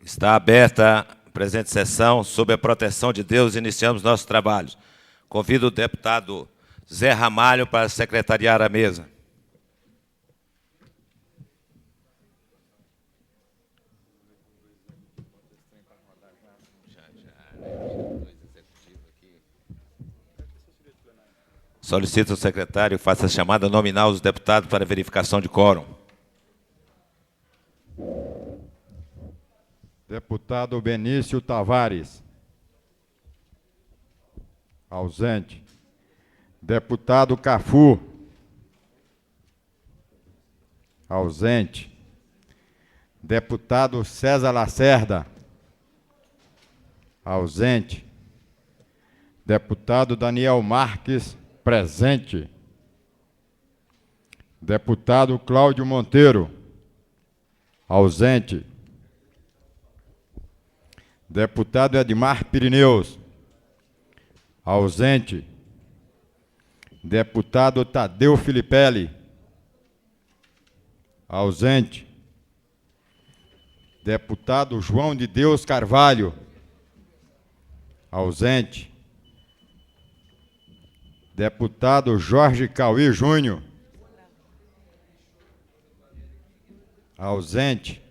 Está aberta a presente sessão. Sob a proteção de Deus, iniciamos nossos trabalhos. Convido o deputado Zé Ramalho para secretariar a mesa. Solicito ao secretário que faça a chamada nominal dos deputados para verificação de quórum. Deputado Benício Tavares. Ausente. Deputado Cafu. Ausente. Deputado César Lacerda. Ausente. Deputado Daniel Marques. Presente. Deputado Cláudio Monteiro. Ausente. Deputado Edmar Pirineus. Ausente. Deputado Tadeu Filipelli. Ausente. Deputado João de Deus Carvalho. Ausente. Deputado Jorge Cauí Júnior. Ausente.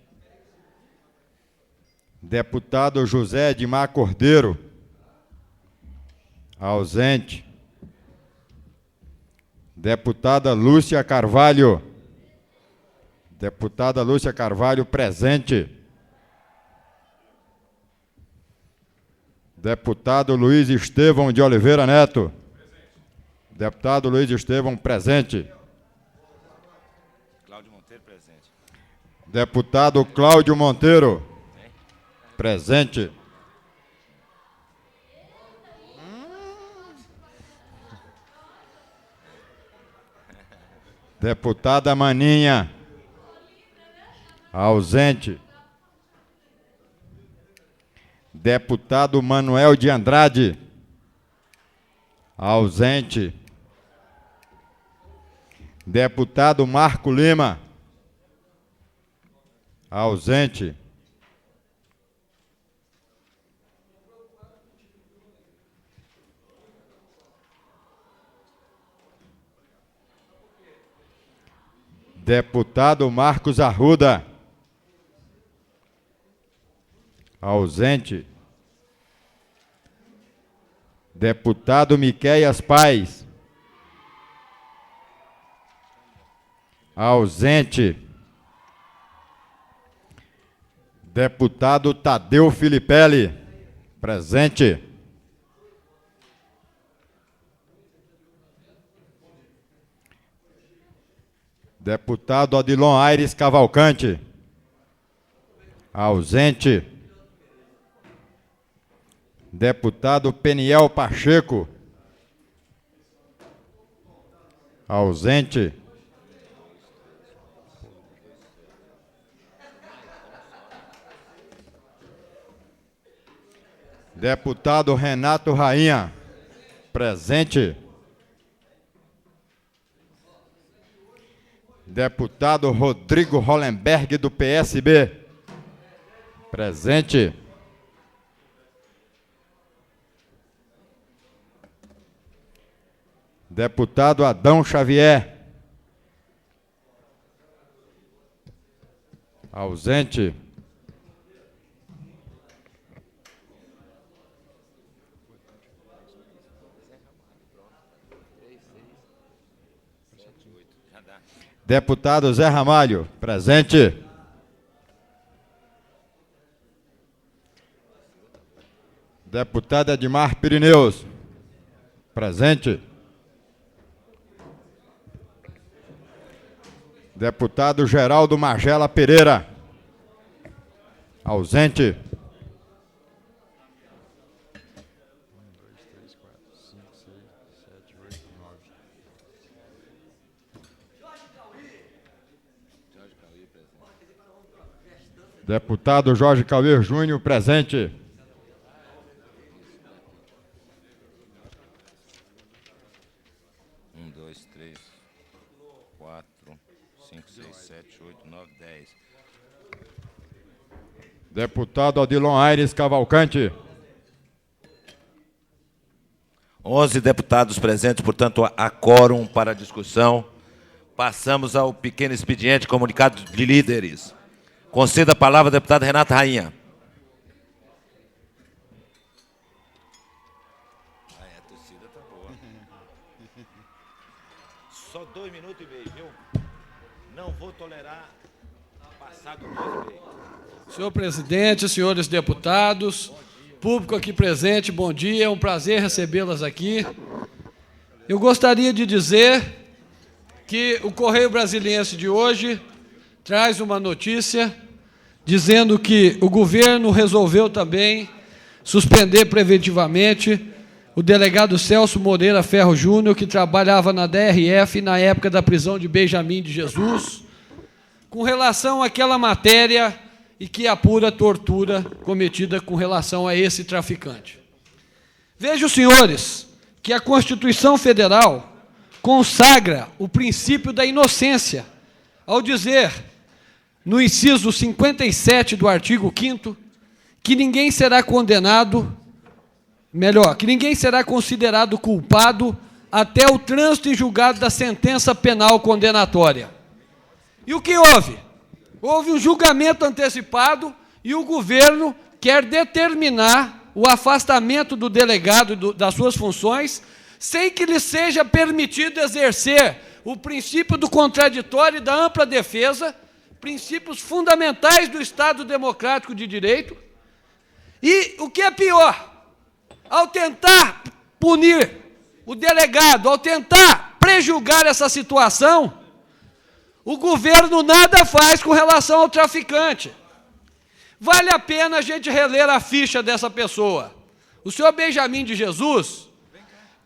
Deputado José Edmar Cordeiro. Ausente. Deputada Lúcia Carvalho. Deputada Lúcia Carvalho, presente. Deputado Luiz Estevão de Oliveira Neto. Deputado Luiz Estevão, presente. Cláudio Monteiro, presente. Deputado Cláudio Monteiro. Presente. Deputada Maninha. Ausente. Deputado Manuel de Andrade. Ausente. Deputado Marco Lima. Ausente. Deputado Marcos Arruda. Ausente. Deputado Miqueias Paes. Ausente. Deputado Tadeu Filipelli. Presente. Deputado Adilon Aires Cavalcante. Ausente. Deputado Peniel Pacheco. Ausente. Deputado Renato Rainha. Presente. Deputado Rodrigo Hollenberg, do PSB. Presente. Deputado Adão Xavier. Ausente. Deputado Zé Ramalho. Presente. Deputado Edmar Pirineus. Presente. Deputado Geraldo Magela Pereira. Ausente. Deputado Jorge Cauí Júnior, presente. Um, dois, três, quatro, 5, 6, 7, 8, 9, 10. Deputado Odilon Aires Cavalcante. 11 deputados presentes, portanto, há quórum para a discussão. Passamos ao pequeno expediente, comunicado de líderes. Conceda a palavra à deputada Renata Rainha. A torcida está boa. Só 2 minutos e meio, viu? Não vou tolerar passar do 2 e meio. Senhor presidente, senhores deputados, público aqui presente, bom dia, é um prazer recebê-las aqui. Eu gostaria de dizer que o Correio Brasiliense de hoje traz uma notícia dizendo que o governo resolveu também suspender preventivamente o delegado Celso Moreira Ferro Júnior, que trabalhava na DRF na época da prisão de Benjamin de Jesus, com relação àquela matéria e que apura a tortura cometida com relação a esse traficante. Vejam, senhores, que a Constituição Federal consagra o princípio da inocência, ao dizer, no inciso 57 do artigo 5º, que ninguém será condenado, que ninguém será considerado culpado até o trânsito em julgado da sentença penal condenatória. E o que houve? Houve um julgamento antecipado e o governo quer determinar o afastamento do delegado das suas funções sem que lhe seja permitido exercer o princípio do contraditório e da ampla defesa, princípios fundamentais do Estado Democrático de Direito. E o que é pior, ao tentar punir o delegado, ao tentar prejulgar essa situação, o governo nada faz com relação ao traficante. Vale a pena a gente reler a ficha dessa pessoa. O senhor Benjamin de Jesus,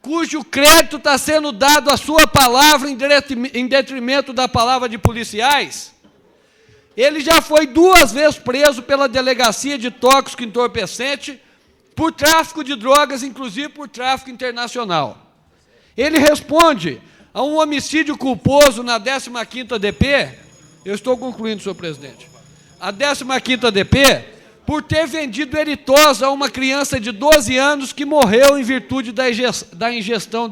cujo crédito está sendo dado à sua palavra em detrimento da palavra de policiais, ele já foi 2 vezes preso pela Delegacia de Tóxico e Entorpecente por tráfico de drogas, inclusive por tráfico internacional. Ele responde a um homicídio culposo na 15ª DP, eu estou concluindo, senhor presidente, a 15ª DP, por ter vendido eritosa a uma criança de 12 anos que morreu em virtude da ingestão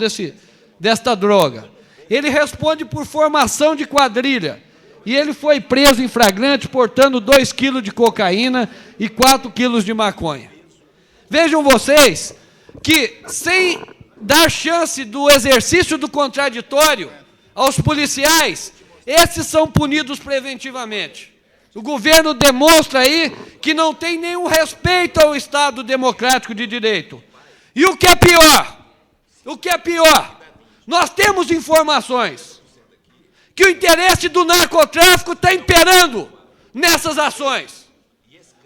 desta droga. Ele responde por formação de quadrilha, e ele foi preso em flagrante portando 2 quilos de cocaína e 4 quilos de maconha. Vejam vocês que, sem dar chance do exercício do contraditório aos policiais, esses são punidos preventivamente. O governo demonstra aí que não tem nenhum respeito ao Estado Democrático de Direito. E o que é pior, nós temos informações que o interesse do narcotráfico está imperando nessas ações.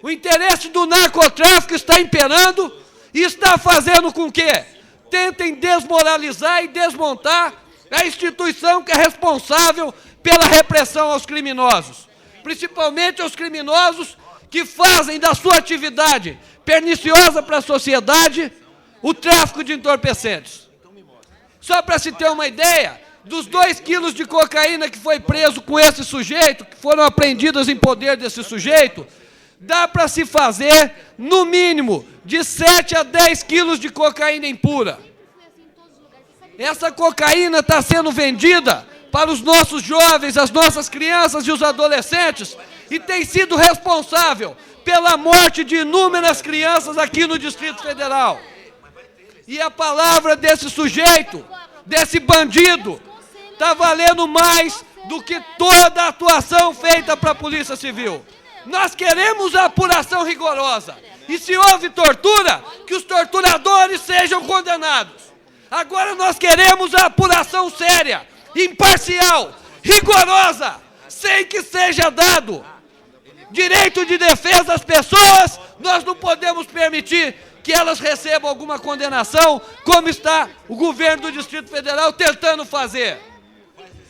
O interesse do narcotráfico está imperando e está fazendo com que tentem desmoralizar e desmontar a instituição que é responsável pela repressão aos criminosos, principalmente aos criminosos que fazem da sua atividade perniciosa para a sociedade o tráfico de entorpecentes. Só para se ter uma ideia, dos 2 quilos de cocaína que foi preso com esse sujeito, que foram apreendidas em poder desse sujeito, dá para se fazer, no mínimo, de 7 a 10 quilos de cocaína impura. Essa cocaína está sendo vendida para os nossos jovens, as nossas crianças e os adolescentes, e tem sido responsável pela morte de inúmeras crianças aqui no Distrito Federal. E a palavra desse sujeito, desse bandido, está valendo mais do que toda a atuação feita para a Polícia Civil. Nós queremos a apuração rigorosa. E se houve tortura, que os torturadores sejam condenados. Agora nós queremos a apuração séria, imparcial, rigorosa, sem que seja dado direito de defesa às pessoas. Nós não podemos permitir que elas recebam alguma condenação, como está o governo do Distrito Federal tentando fazer.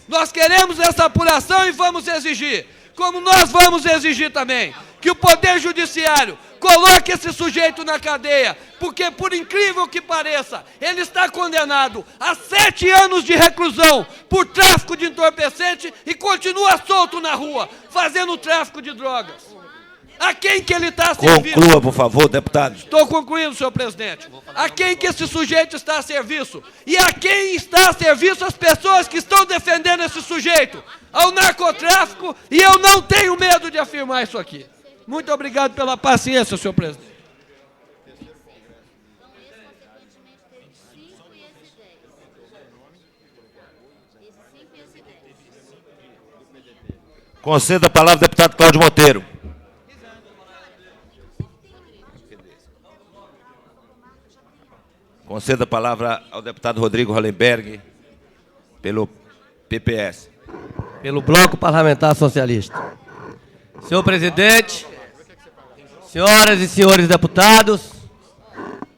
Nós queremos essa apuração e vamos exigir, como nós vamos exigir também, que o Poder Judiciário coloque esse sujeito na cadeia, porque, por incrível que pareça, ele está condenado a 7 anos de reclusão por tráfico de entorpecente e continua solto na rua, fazendo tráfico de drogas. A quem que ele está a serviço? Conclua, por favor, deputado. Estou concluindo, senhor presidente. A quem que esse sujeito está a serviço? E a quem está a serviço as pessoas que estão defendendo esse sujeito? Ao narcotráfico, e eu não tenho medo de afirmar isso aqui. Muito obrigado pela paciência, senhor presidente. Conceda a palavra ao deputado Cláudio Monteiro. Conceda a palavra ao deputado Rodrigo Hollenberg, pelo PPS. Pelo Bloco Parlamentar Socialista. Senhor presidente, senhoras e senhores deputados,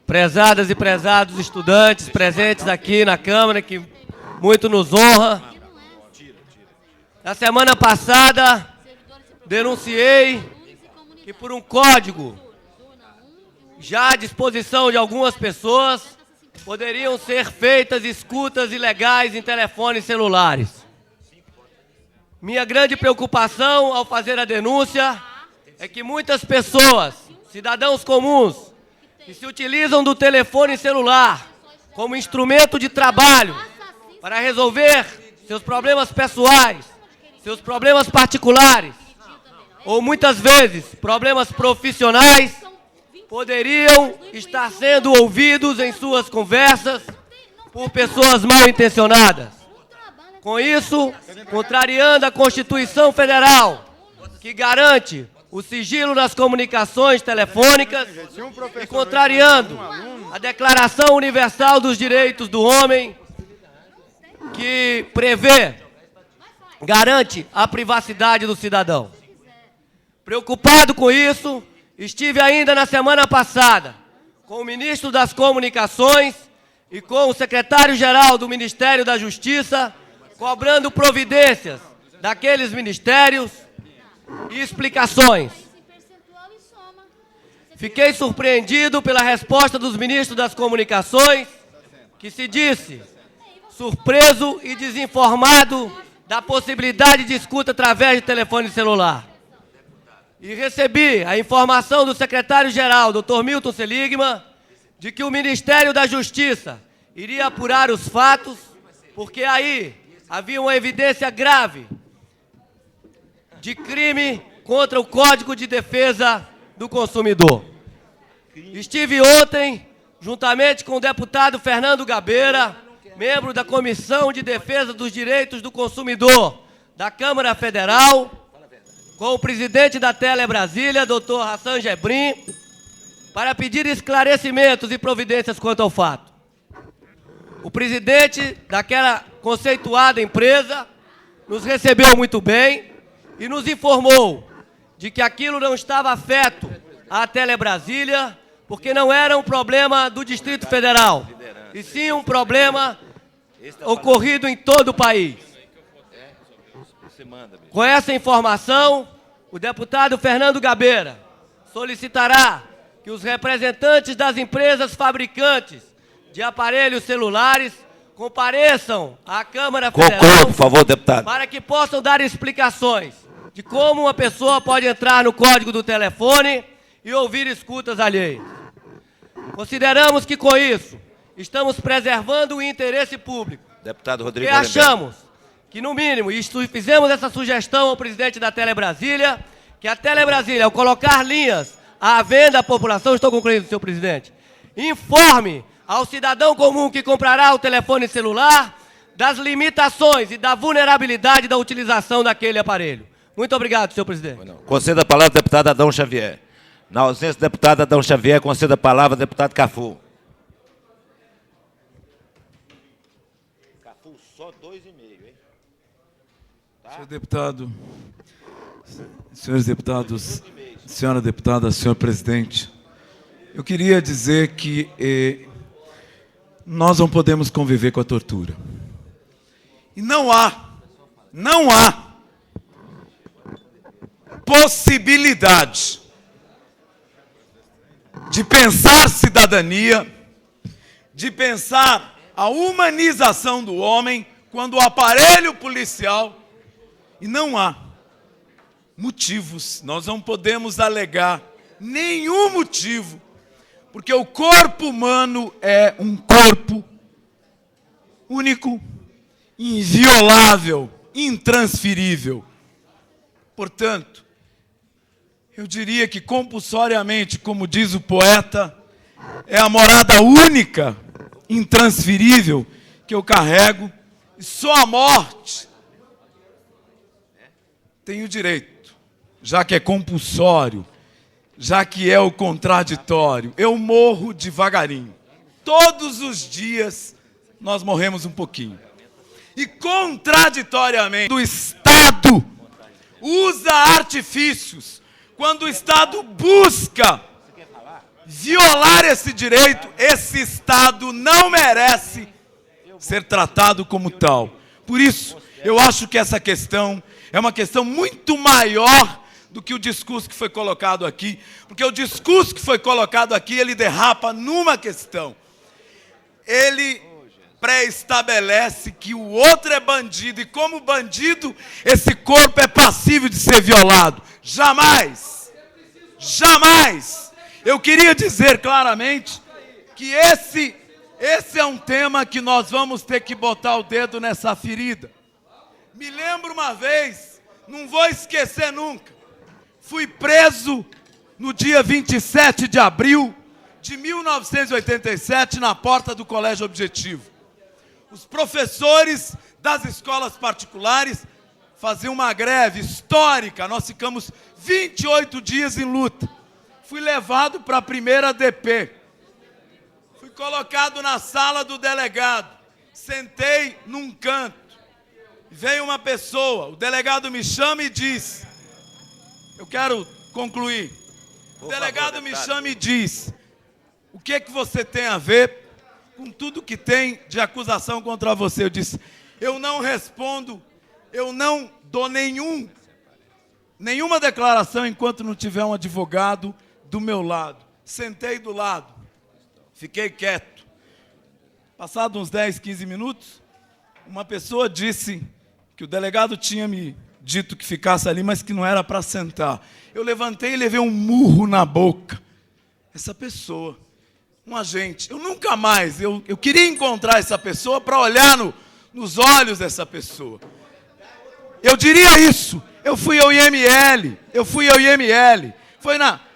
prezadas e prezados estudantes presentes aqui na Câmara, que muito nos honra. Na semana passada, denunciei que por um código já à disposição de algumas pessoas, poderiam ser feitas escutas ilegais em telefones celulares. Minha grande preocupação ao fazer a denúncia é que muitas pessoas, cidadãos comuns, que se utilizam do telefone celular como instrumento de trabalho para resolver seus problemas pessoais, seus problemas particulares, ou muitas vezes problemas profissionais, poderiam estar sendo ouvidos em suas conversas por pessoas mal intencionadas. Com isso, contrariando a Constituição Federal, que garante o sigilo nas comunicações telefônicas, e contrariando a Declaração Universal dos Direitos do Homem, que garante a privacidade do cidadão. Preocupado com isso, estive ainda na semana passada com o ministro das Comunicações e com o secretário-geral do Ministério da Justiça, cobrando providências daqueles ministérios e explicações. Fiquei surpreendido pela resposta dos ministros das Comunicações, que se disse surpreso e desinformado da possibilidade de escuta através de telefone celular. E recebi a informação do secretário-geral, Dr. Milton Seligman, de que o Ministério da Justiça iria apurar os fatos, porque aí havia uma evidência grave de crime contra o Código de Defesa do Consumidor. Estive ontem, juntamente com o deputado Fernando Gabeira, membro da Comissão de Defesa dos Direitos do Consumidor da Câmara Federal, com o presidente da Telebrasília, Dr. Hassan Gebrim, para pedir esclarecimentos e providências quanto ao fato. O presidente daquela conceituada empresa nos recebeu muito bem e nos informou de que aquilo não estava afeto à Telebrasília, porque não era um problema do Distrito Federal, e sim um problema ocorrido em todo o país. Com essa informação, o deputado Fernando Gabeira solicitará que os representantes das empresas fabricantes de aparelhos celulares compareçam à Câmara Federal. Conclua, por favor, deputado. Para que possam dar explicações de como uma pessoa pode entrar no código do telefone e ouvir escutas alheias. Consideramos que, com isso, estamos preservando o interesse público. Deputado Rodrigo E achamos que, no mínimo, e fizemos essa sugestão ao presidente da Telebrasília, que a Telebrasília, ao colocar linhas à venda à população, estou concluindo, senhor presidente, informe ao cidadão comum que comprará o telefone celular das limitações e da vulnerabilidade da utilização daquele aparelho. Muito obrigado, senhor presidente. Conceda a palavra ao deputado Adão Xavier. Na ausência do deputado Adão Xavier, conceda a palavra ao deputado Cafu. Cafu, só 2,5, hein? Tá? Senhor deputado, senhores deputados, senhora deputada, senhor presidente, eu queria dizer que nós não podemos conviver com a tortura. E não há possibilidade de pensar cidadania, de pensar a humanização do homem quando o aparelho policial, e não há motivos, nós não podemos alegar nenhum motivo, porque o corpo humano é um corpo único, inviolável, intransferível. Portanto, eu diria que compulsoriamente, como diz o poeta, é a morada única, intransferível, que eu carrego, e só a morte tem o direito, já que é compulsório, já que é o contraditório. Eu morro devagarinho. Todos os dias nós morremos um pouquinho. E contraditoriamente, o Estado usa artifícios. Quando o Estado busca violar esse direito, esse Estado não merece ser tratado como tal. Por isso, eu acho que essa questão é uma questão muito maior do que o discurso que foi colocado aqui, porque o discurso que foi colocado aqui, ele derrapa numa questão. Ele pré-estabelece que o outro é bandido, e como bandido, esse corpo é passível de ser violado. Jamais! Jamais! Eu queria dizer claramente que esse é um tema que nós vamos ter que botar o dedo nessa ferida. Me lembro uma vez, não vou esquecer nunca, fui preso no dia 27 de abril de 1987 na porta do Colégio Objetivo. Os professores das escolas particulares faziam uma greve histórica, nós ficamos 28 dias em luta. Fui levado para a primeira DP, fui colocado na sala do delegado, sentei num canto, veio uma pessoa, o delegado me chama e diz, eu quero concluir, o delegado me chama e diz, o que é que você tem a ver com tudo que tem de acusação contra você? Eu disse, eu não respondo, eu não dou nenhuma declaração enquanto não tiver um advogado do meu lado. Sentei do lado, fiquei quieto. Passados uns 10, 15 minutos, uma pessoa disse que o delegado tinha me dito que ficasse ali, mas que não era para sentar. Eu levantei e levei um murro na boca. Essa pessoa, um agente, eu nunca mais, eu queria encontrar essa pessoa para olhar nos olhos dessa pessoa. Eu diria isso, eu fui ao IML,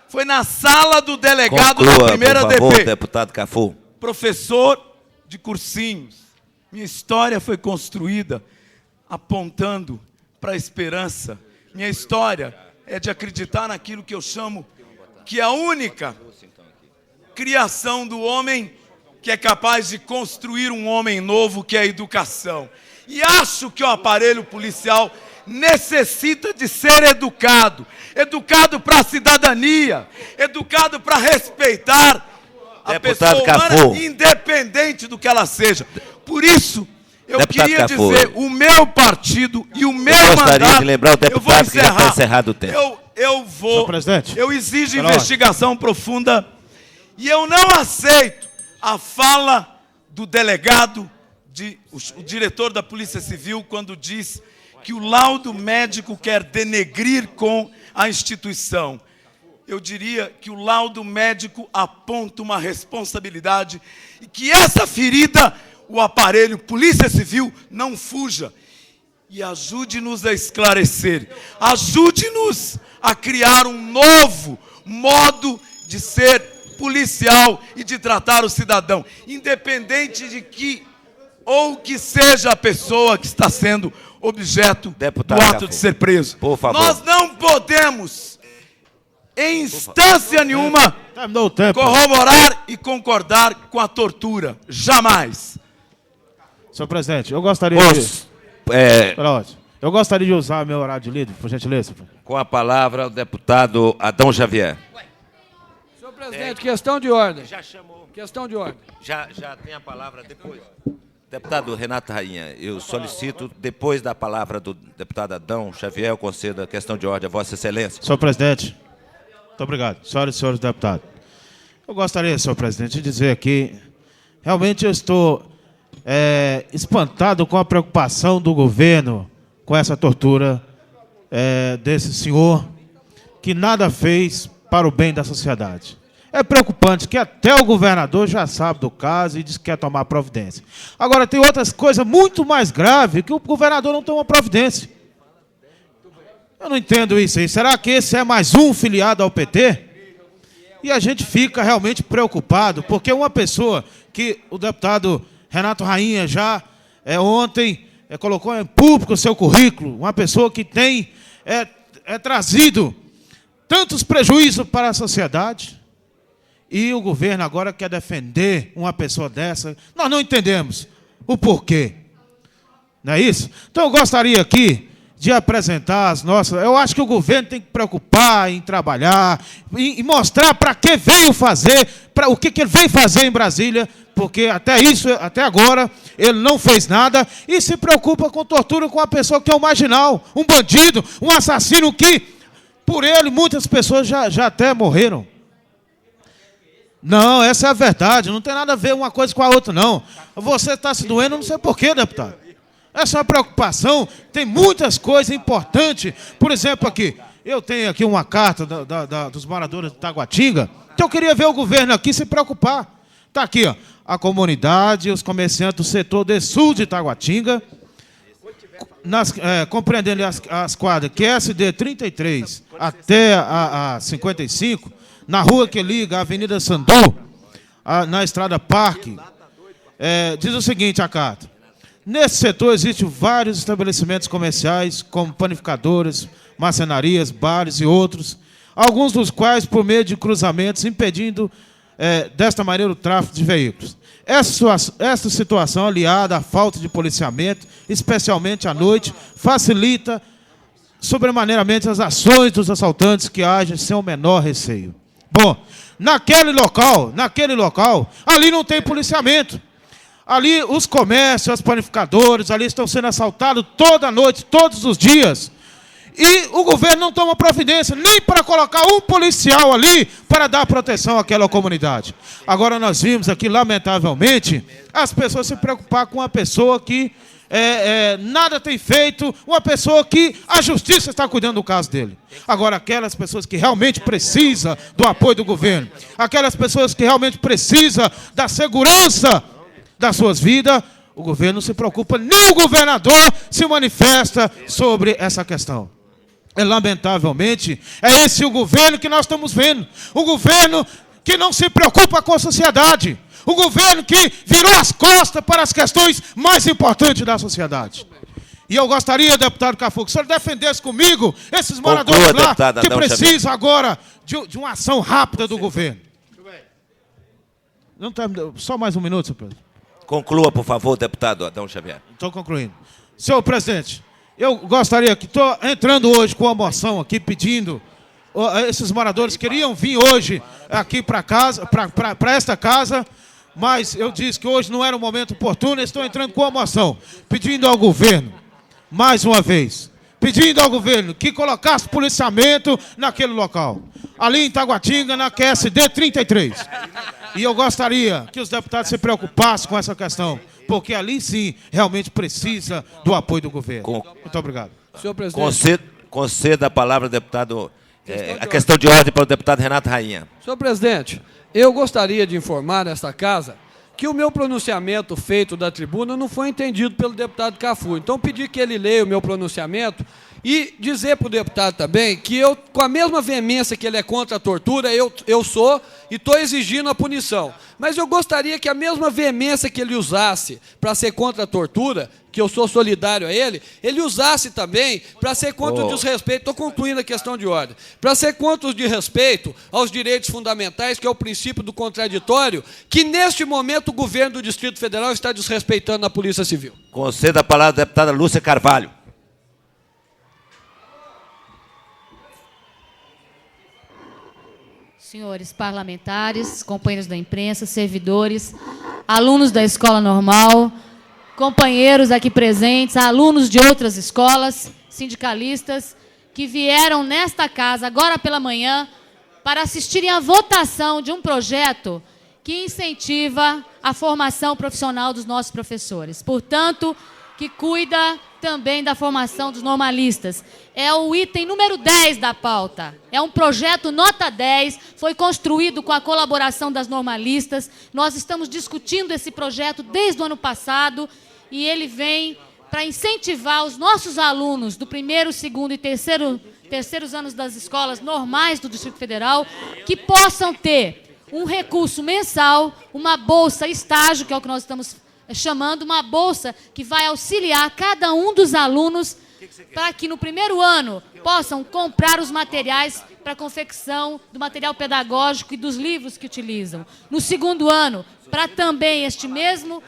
foi na sala do delegado da primeira por favor, DP. deputado Cafu. Professor de cursinhos. Minha história foi construída apontando para a esperança. Minha história é de acreditar naquilo que eu chamo que é a única criação do homem que é capaz de construir um homem novo, que é a educação. E acho que o aparelho policial necessita de ser educado. Educado para a cidadania, educado para respeitar a pessoa humana, independente do que ela seja. Por isso, eu queria dizer, o meu partido e o meu mandato... Eu gostaria de lembrar o deputado que já está encerrado o tempo. Eu exijo investigação profunda e eu não aceito a fala do delegado, o diretor da Polícia Civil, quando diz que o laudo médico quer denegrir com a instituição. Eu diria que o laudo médico aponta uma responsabilidade e que essa ferida, o aparelho Polícia Civil, não fuja. E ajude-nos a esclarecer, ajude-nos a criar um novo modo de ser policial e de tratar o cidadão, independente de que ou que seja a pessoa que está sendo objeto do ato de ser preso. Por favor. Nós não podemos, em instância nenhuma, corroborar e concordar com a tortura. Jamais. Senhor presidente, eu gostaria eu gostaria de usar meu horário de líder, por gentileza. Com a palavra, o deputado Adão Xavier. Senhor presidente, questão de ordem. Já chamou. Questão de ordem. Já tem a palavra depois. Deputado Renato Rainha, eu solicito, depois da palavra do deputado Adão Xavier, eu concedo a questão de ordem a Vossa Excelência. Senhor presidente, muito obrigado. Senhoras e senhores deputados, eu gostaria, senhor presidente, de dizer aqui, realmente eu estou espantado com a preocupação do governo com essa tortura desse senhor que nada fez para o bem da sociedade. É preocupante que até o governador já sabe do caso e diz que quer tomar providência. Agora, tem outras coisas muito mais graves que o governador não toma providência. Eu não entendo isso aí. Será que esse é mais um filiado ao PT? E a gente fica realmente preocupado, porque uma pessoa que o deputado Renato Rainha já ontem colocou em público o seu currículo, uma pessoa que tem trazido tantos prejuízos para a sociedade, e o governo agora quer defender uma pessoa dessa. Nós não entendemos o porquê. Não é isso? Então eu gostaria aqui de apresentar as nossas... Eu acho que o governo tem que preocupar em trabalhar, e mostrar para que veio fazer, para o que ele veio fazer em Brasília, porque até agora ele não fez nada e se preocupa com tortura com uma pessoa que é um marginal, um bandido, um assassino que, por ele, muitas pessoas já até morreram. Não, essa é a verdade, não tem nada a ver uma coisa com a outra, não. Você está se doendo, não sei porquê, deputado. Essa é uma preocupação, tem muitas coisas importantes. Por exemplo, aqui, eu tenho aqui uma carta dos moradores de Taguatinga, que eu queria ver o governo aqui se preocupar. Está aqui, ó, a comunidade, os comerciantes do setor de sul de Taguatinga, compreendendo as quadras QSD 33 até a 55, na rua que liga a Avenida Sandu, na Estrada Parque, diz o seguinte a carta: nesse setor existem vários estabelecimentos comerciais, como panificadoras, marcenarias, bares e outros, alguns dos quais por meio de cruzamentos, impedindo desta maneira o tráfego de veículos. Esta situação, aliada à falta de policiamento, especialmente à noite, facilita sobremaneiramente as ações dos assaltantes que agem sem o menor receio. Bom, naquele local, ali não tem policiamento. Ali os comércios, as panificadoras, ali estão sendo assaltados toda noite, todos os dias. E o governo não toma providência nem para colocar um policial ali para dar proteção àquela comunidade. Agora nós vimos aqui, lamentavelmente, as pessoas se preocupar com uma pessoa que nada tem feito, uma pessoa que a justiça está cuidando do caso dele. Agora, aquelas pessoas que realmente precisam do apoio do governo, aquelas pessoas que realmente precisam da segurança das suas vidas, o governo não se preocupa, nem o governador se manifesta sobre essa questão. Lamentavelmente, é esse o governo que nós estamos vendo. O governo que não se preocupa com a sociedade. O governo que virou as costas para as questões mais importantes da sociedade. E eu gostaria, deputado Cafu, que o senhor defendesse comigo esses moradores lá que precisam agora de uma ação rápida do governo. Não tá, só mais um minuto, senhor presidente. Conclua, por favor, deputado Adão Xavier. Estou concluindo. Senhor presidente, eu gostaria que estou entrando hoje com uma moção aqui pedindo... Esses moradores queriam vir hoje aqui para casa, para esta casa, mas eu disse que hoje não era o momento oportuno. Estou entrando com uma moção pedindo ao governo, mais uma vez, pedindo ao governo que colocasse policiamento naquele local, ali em Taguatinga, na QSD 33. E eu gostaria que os deputados se preocupassem com essa questão, porque ali sim realmente precisa do apoio do governo. Muito obrigado. Senhor presidente. Conceda a palavra ao deputado, a questão de ordem para o deputado Renato Rainha. Senhor presidente, eu gostaria de informar nesta casa que o meu pronunciamento feito da tribuna não foi entendido pelo deputado Cafu. Então, pedi que ele leia o meu pronunciamento e dizer para o deputado também que eu, com a mesma veemência que ele é contra a tortura, eu sou e estou exigindo a punição. Mas eu gostaria que a mesma veemência que ele usasse para ser contra a tortura, que eu sou solidário a ele usasse também para ser contra o desrespeito, estou concluindo a questão de ordem, para ser contra o desrespeito aos direitos fundamentais, que é o princípio do contraditório, que neste momento o governo do Distrito Federal está desrespeitando na Polícia Civil. Conceda a palavra à deputada Lúcia Carvalho. Senhores parlamentares, companheiros da imprensa, servidores, alunos da Escola Normal, companheiros aqui presentes, alunos de outras escolas, sindicalistas, que vieram nesta casa, agora pela manhã, para assistirem à votação de um projeto que incentiva a formação profissional dos nossos professores. Portanto, que cuida também da formação dos normalistas. É o item número 10 da pauta. É um projeto nota 10, foi construído com a colaboração das normalistas. Nós estamos discutindo esse projeto desde o ano passado e ele vem para incentivar os nossos alunos do primeiro, segundo e terceiros anos das escolas normais do Distrito Federal que possam ter um recurso mensal, uma bolsa estágio, que é o que nós estamos chamando, uma bolsa que vai auxiliar cada um dos alunos para que no primeiro ano possam comprar os materiais para a confecção do material pedagógico e dos livros que utilizam. No segundo ano, para também este mesmo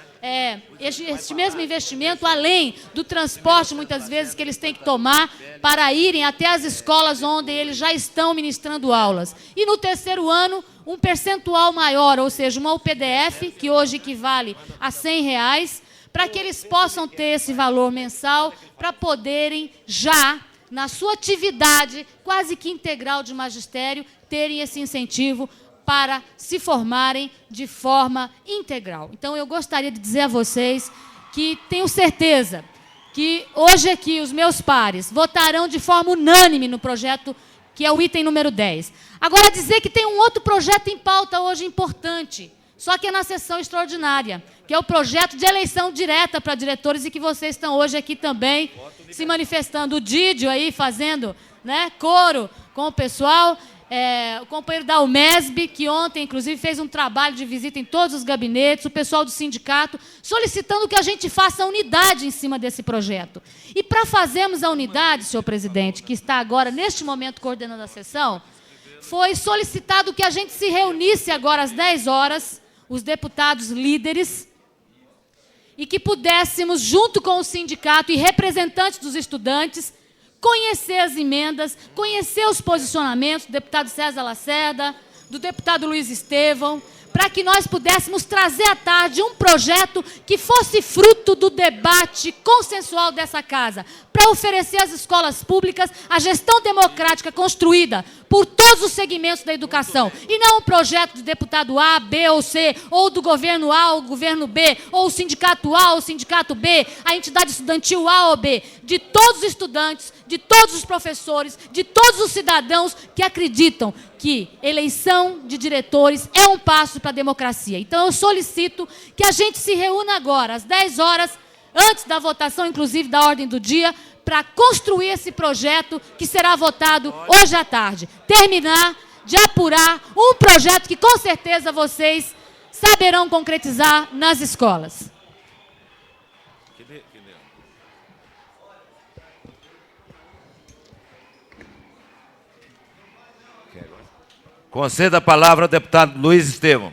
investimento, além do transporte, muitas vezes, que eles têm que tomar para irem até as escolas onde eles já estão ministrando aulas. E no terceiro ano, um percentual maior, ou seja, uma UPDF, que hoje equivale a R$100, para que eles possam ter esse valor mensal, para poderem já, na sua atividade quase que integral de magistério, terem esse incentivo para se formarem de forma integral. Então, eu gostaria de dizer a vocês que tenho certeza que hoje aqui os meus pares votarão de forma unânime no projeto que é o item número 10. Agora, dizer que tem um outro projeto em pauta hoje importante, só que é na sessão extraordinária, que é o projeto de eleição direta para diretores e que vocês estão hoje aqui também se manifestando. O Didio aí fazendo, né, coro com o pessoal. O companheiro da UMESB, que ontem, inclusive, fez um trabalho de visita em todos os gabinetes, o pessoal do sindicato, solicitando que a gente faça a unidade em cima desse projeto. E para fazermos a unidade, senhor presidente, que está agora, neste momento, coordenando a sessão, foi solicitado que a gente se reunisse agora às 10 horas, os deputados líderes, e que pudéssemos, junto com o sindicato e representantes dos estudantes, conhecer as emendas, conhecer os posicionamentos do deputado César Lacerda, do deputado Luiz Estevão, para que nós pudéssemos trazer à tarde um projeto que fosse fruto do debate consensual dessa casa, para oferecer às escolas públicas a gestão democrática construída por todos os segmentos da educação, e não um projeto do deputado A, B ou C, ou do governo A ou do governo B, ou o sindicato A ou o sindicato B, a entidade estudantil A ou B, de todos os estudantes, de todos os professores, de todos os cidadãos que acreditam que eleição de diretores é um passo para a democracia. Então, eu solicito que a gente se reúna agora, às 10 horas, antes da votação, inclusive, da ordem do dia, para construir esse projeto que será votado hoje à tarde. Terminar de apurar um projeto que, com certeza, vocês saberão concretizar nas escolas. Conceda a palavra ao deputado Luiz Estevão.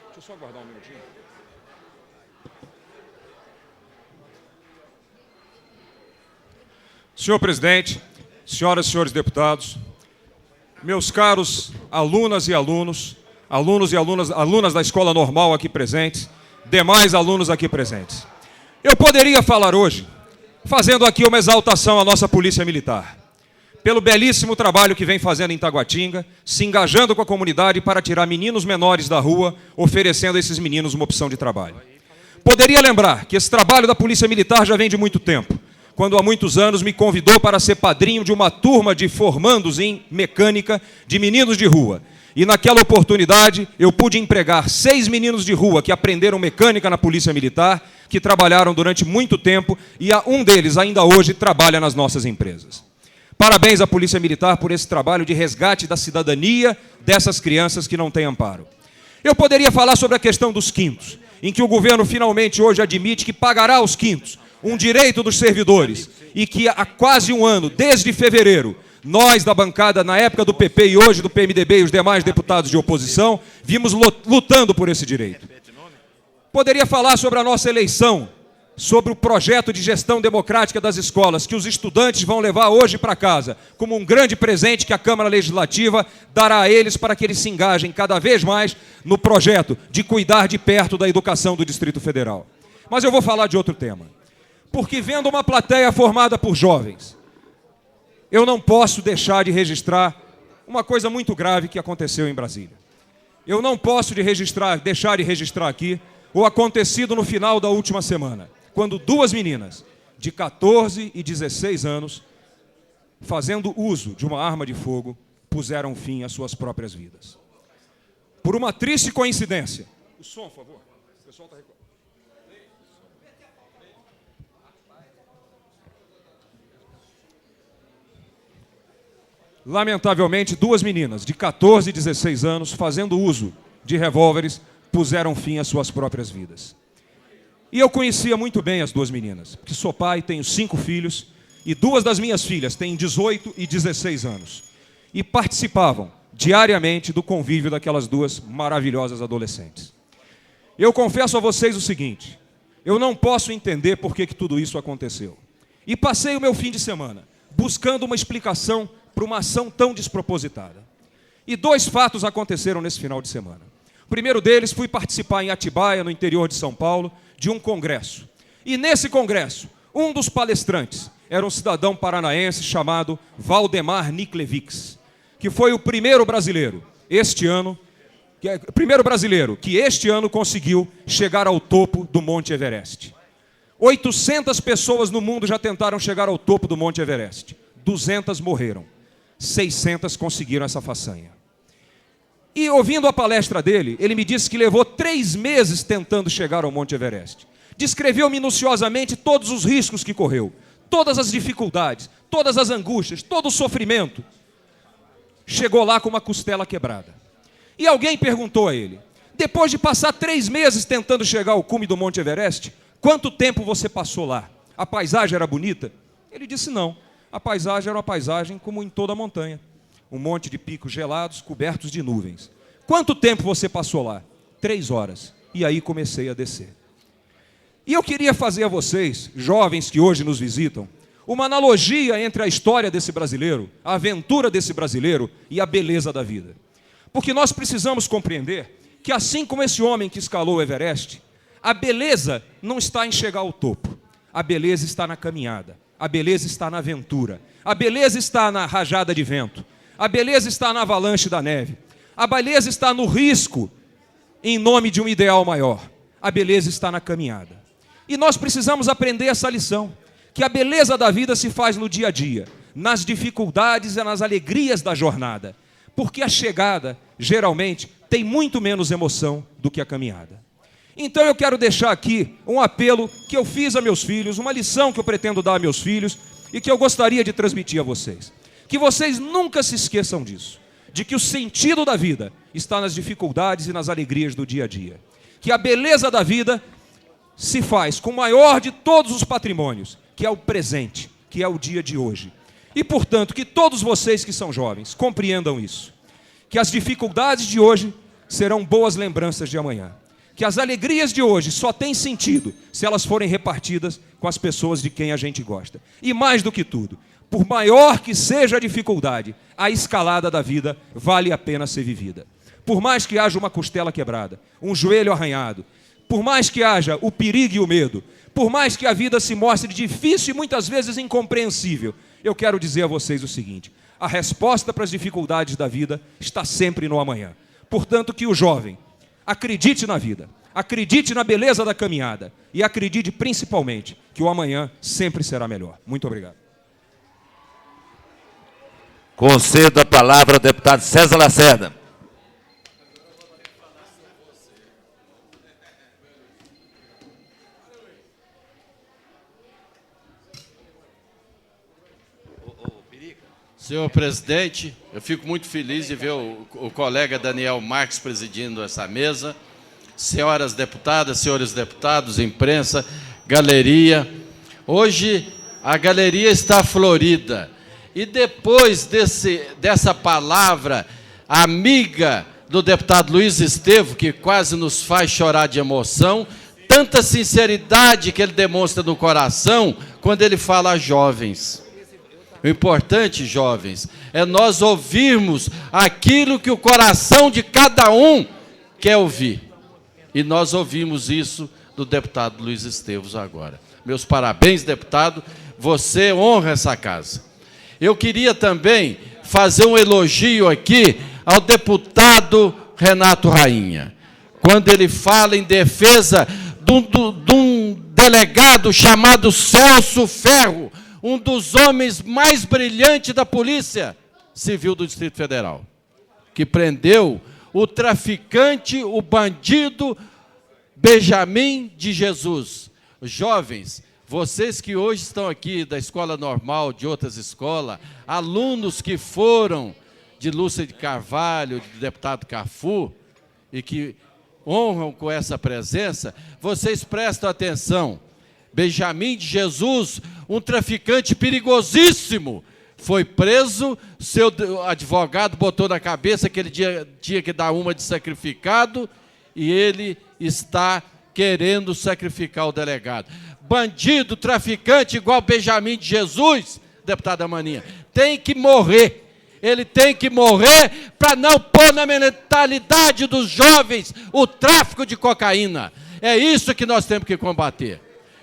Deixa eu só aguardar um minutinho. Senhor presidente, senhoras e senhores deputados, meus caros alunas e alunos, alunas da escola normal aqui presentes, demais alunos aqui presentes. Eu poderia falar hoje, fazendo aqui uma exaltação à nossa Polícia Militar, pelo belíssimo trabalho que vem fazendo em Taguatinga, se engajando com a comunidade para tirar meninos menores da rua, oferecendo a esses meninos uma opção de trabalho. Poderia lembrar que esse trabalho da Polícia Militar já vem de muito tempo, quando há muitos anos me convidou para ser padrinho de uma turma de formandos em mecânica de meninos de rua. E naquela oportunidade eu pude empregar 6 meninos de rua que aprenderam mecânica na Polícia Militar, que trabalharam durante muito tempo e um deles ainda hoje trabalha nas nossas empresas. Parabéns à Polícia Militar por esse trabalho de resgate da cidadania dessas crianças que não têm amparo. Eu poderia falar sobre a questão dos quintos, em que o governo finalmente hoje admite que pagará os quintos, um direito dos servidores, e que há quase um ano, desde fevereiro, nós da bancada, na época do PP e hoje do PMDB e os demais deputados de oposição, vimos lutando por esse direito. Poderia falar sobre a nossa eleição sobre o projeto de gestão democrática das escolas, que os estudantes vão levar hoje para casa, como um grande presente que a Câmara Legislativa dará a eles para que eles se engajem cada vez mais no projeto de cuidar de perto da educação do Distrito Federal. Mas eu vou falar de outro tema. Porque vendo uma plateia formada por jovens, eu não posso deixar de registrar uma coisa muito grave que aconteceu em Brasília. Eu não posso deixar de registrar aqui o acontecido no final da última semana, quando duas meninas de 14 e 16 anos, fazendo uso de uma arma de fogo, puseram fim às suas próprias vidas. Por uma triste coincidência. O som, por favor. O pessoal está recordando. Lamentavelmente, duas meninas de 14 e 16 anos, fazendo uso de revólveres, puseram fim às suas próprias vidas. E eu conhecia muito bem as duas meninas, porque sou pai, tenho 5 filhos, e 2 das minhas filhas têm 18 e 16 anos. E participavam diariamente do convívio daquelas duas maravilhosas adolescentes. Eu confesso a vocês o seguinte, eu não posso entender por que tudo isso aconteceu. E passei o meu fim de semana buscando uma explicação para uma ação tão despropositada. E 2 fatos aconteceram nesse final de semana. O primeiro deles, fui participar em Atibaia, no interior de São Paulo, de um congresso. E nesse congresso, um dos palestrantes era um cidadão paranaense chamado Valdemar Niklevics, que foi o primeiro brasileiro que este ano conseguiu chegar ao topo do Monte Everest. 800 pessoas no mundo já tentaram chegar ao topo do Monte Everest. 200 morreram. 600 conseguiram essa façanha. E ouvindo a palestra dele, ele me disse que levou 3 meses tentando chegar ao Monte Everest. Descreveu minuciosamente todos os riscos que correu, todas as dificuldades, todas as angústias, todo o sofrimento. Chegou lá com uma costela quebrada. E alguém perguntou a ele, depois de passar 3 meses tentando chegar ao cume do Monte Everest, quanto tempo você passou lá? A paisagem era bonita? Ele disse não. A paisagem era uma paisagem como em toda a montanha. Um monte de picos gelados, cobertos de nuvens. Quanto tempo você passou lá? 3 horas. E aí comecei a descer. E eu queria fazer a vocês, jovens que hoje nos visitam, uma analogia entre a história desse brasileiro, a aventura desse brasileiro e a beleza da vida. Porque nós precisamos compreender que assim como esse homem que escalou o Everest, a beleza não está em chegar ao topo. A beleza está na caminhada. A beleza está na aventura. A beleza está na rajada de vento. A beleza está na avalanche da neve. A beleza está no risco em nome de um ideal maior. A beleza está na caminhada. E nós precisamos aprender essa lição, que a beleza da vida se faz no dia a dia, nas dificuldades e nas alegrias da jornada, porque a chegada, geralmente, tem muito menos emoção do que a caminhada. Então eu quero deixar aqui um apelo que eu fiz a meus filhos, uma lição que eu pretendo dar a meus filhos e que eu gostaria de transmitir a vocês. Que vocês nunca se esqueçam disso, de que o sentido da vida está nas dificuldades e nas alegrias do dia a dia. Que a beleza da vida se faz com o maior de todos os patrimônios, que é o presente, que é o dia de hoje. E, portanto, que todos vocês que são jovens compreendam isso. Que as dificuldades de hoje serão boas lembranças de amanhã. Que as alegrias de hoje só têm sentido se elas forem repartidas com as pessoas de quem a gente gosta. E mais do que tudo, por maior que seja a dificuldade, a escalada da vida vale a pena ser vivida. Por mais que haja uma costela quebrada, um joelho arranhado, por mais que haja o perigo e o medo, por mais que a vida se mostre difícil e muitas vezes incompreensível, eu quero dizer a vocês o seguinte, a resposta para as dificuldades da vida está sempre no amanhã. Portanto, que o jovem acredite na vida, acredite na beleza da caminhada e acredite principalmente que o amanhã sempre será melhor. Muito obrigado. Concedo a palavra ao deputado César Lacerda. Senhor presidente, eu fico muito feliz de ver o colega Daniel Marques presidindo essa mesa. Senhoras deputadas, senhores deputados, imprensa, galeria. Hoje a galeria está florida. E depois dessa palavra amiga do deputado Luiz Estevo, que quase nos faz chorar de emoção, tanta sinceridade que ele demonstra no coração quando ele fala a jovens. O importante, jovens, é nós ouvirmos aquilo que o coração de cada um quer ouvir. E nós ouvimos isso do deputado Luiz Esteves agora. Meus parabéns, deputado, você honra essa casa. Eu queria também fazer um elogio aqui ao deputado Renato Rainha, quando ele fala em defesa de um delegado chamado Celso Ferro, um dos homens mais brilhantes da Polícia Civil do Distrito Federal, que prendeu o traficante, o bandido Benjamin de Jesus. Jovens, vocês que hoje estão aqui da Escola Normal, de outras escolas, alunos que foram de Lúcia de Carvalho, do deputado Cafu, e que honram com essa presença, vocês prestam atenção. Benjamin de Jesus, um traficante perigosíssimo, foi preso, seu advogado botou na cabeça que ele tinha que dar uma de sacrificado, e ele está querendo sacrificar o delegado. Bandido, traficante igual Benjamin de Jesus, deputada Maninha, tem que morrer. Ele tem que morrer para não pôr na mentalidade dos jovens o tráfico de cocaína. É isso que nós temos que combater.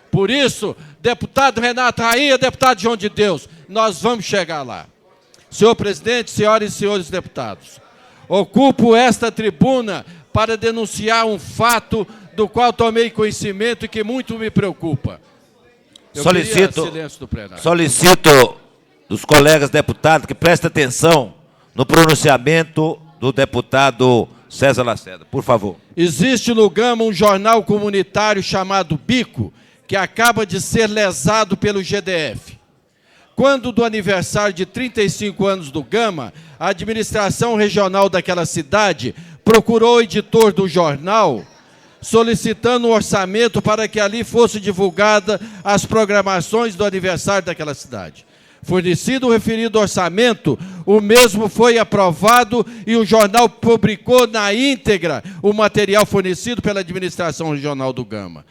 Por isso, deputado Renato Rainha, deputado João de Deus, nós vamos chegar lá. Senhor presidente, senhoras e senhores deputados, ocupo esta tribuna para denunciar um fato do qual tomei conhecimento e que muito me preocupa. Solicito dos colegas deputados que prestem atenção no pronunciamento do deputado César Lacerda. Por favor. Existe no Gama um jornal comunitário chamado Bico, que acaba de ser lesado pelo GDF. Quando do aniversário de 35 anos do Gama, a administração regional daquela cidade procurou o editor do jornal, solicitando um orçamento para que ali fosse divulgada as programações do aniversário daquela cidade. Fornecido o referido orçamento, o mesmo foi aprovado e o jornal publicou na íntegra o material fornecido pela administração regional do Gama.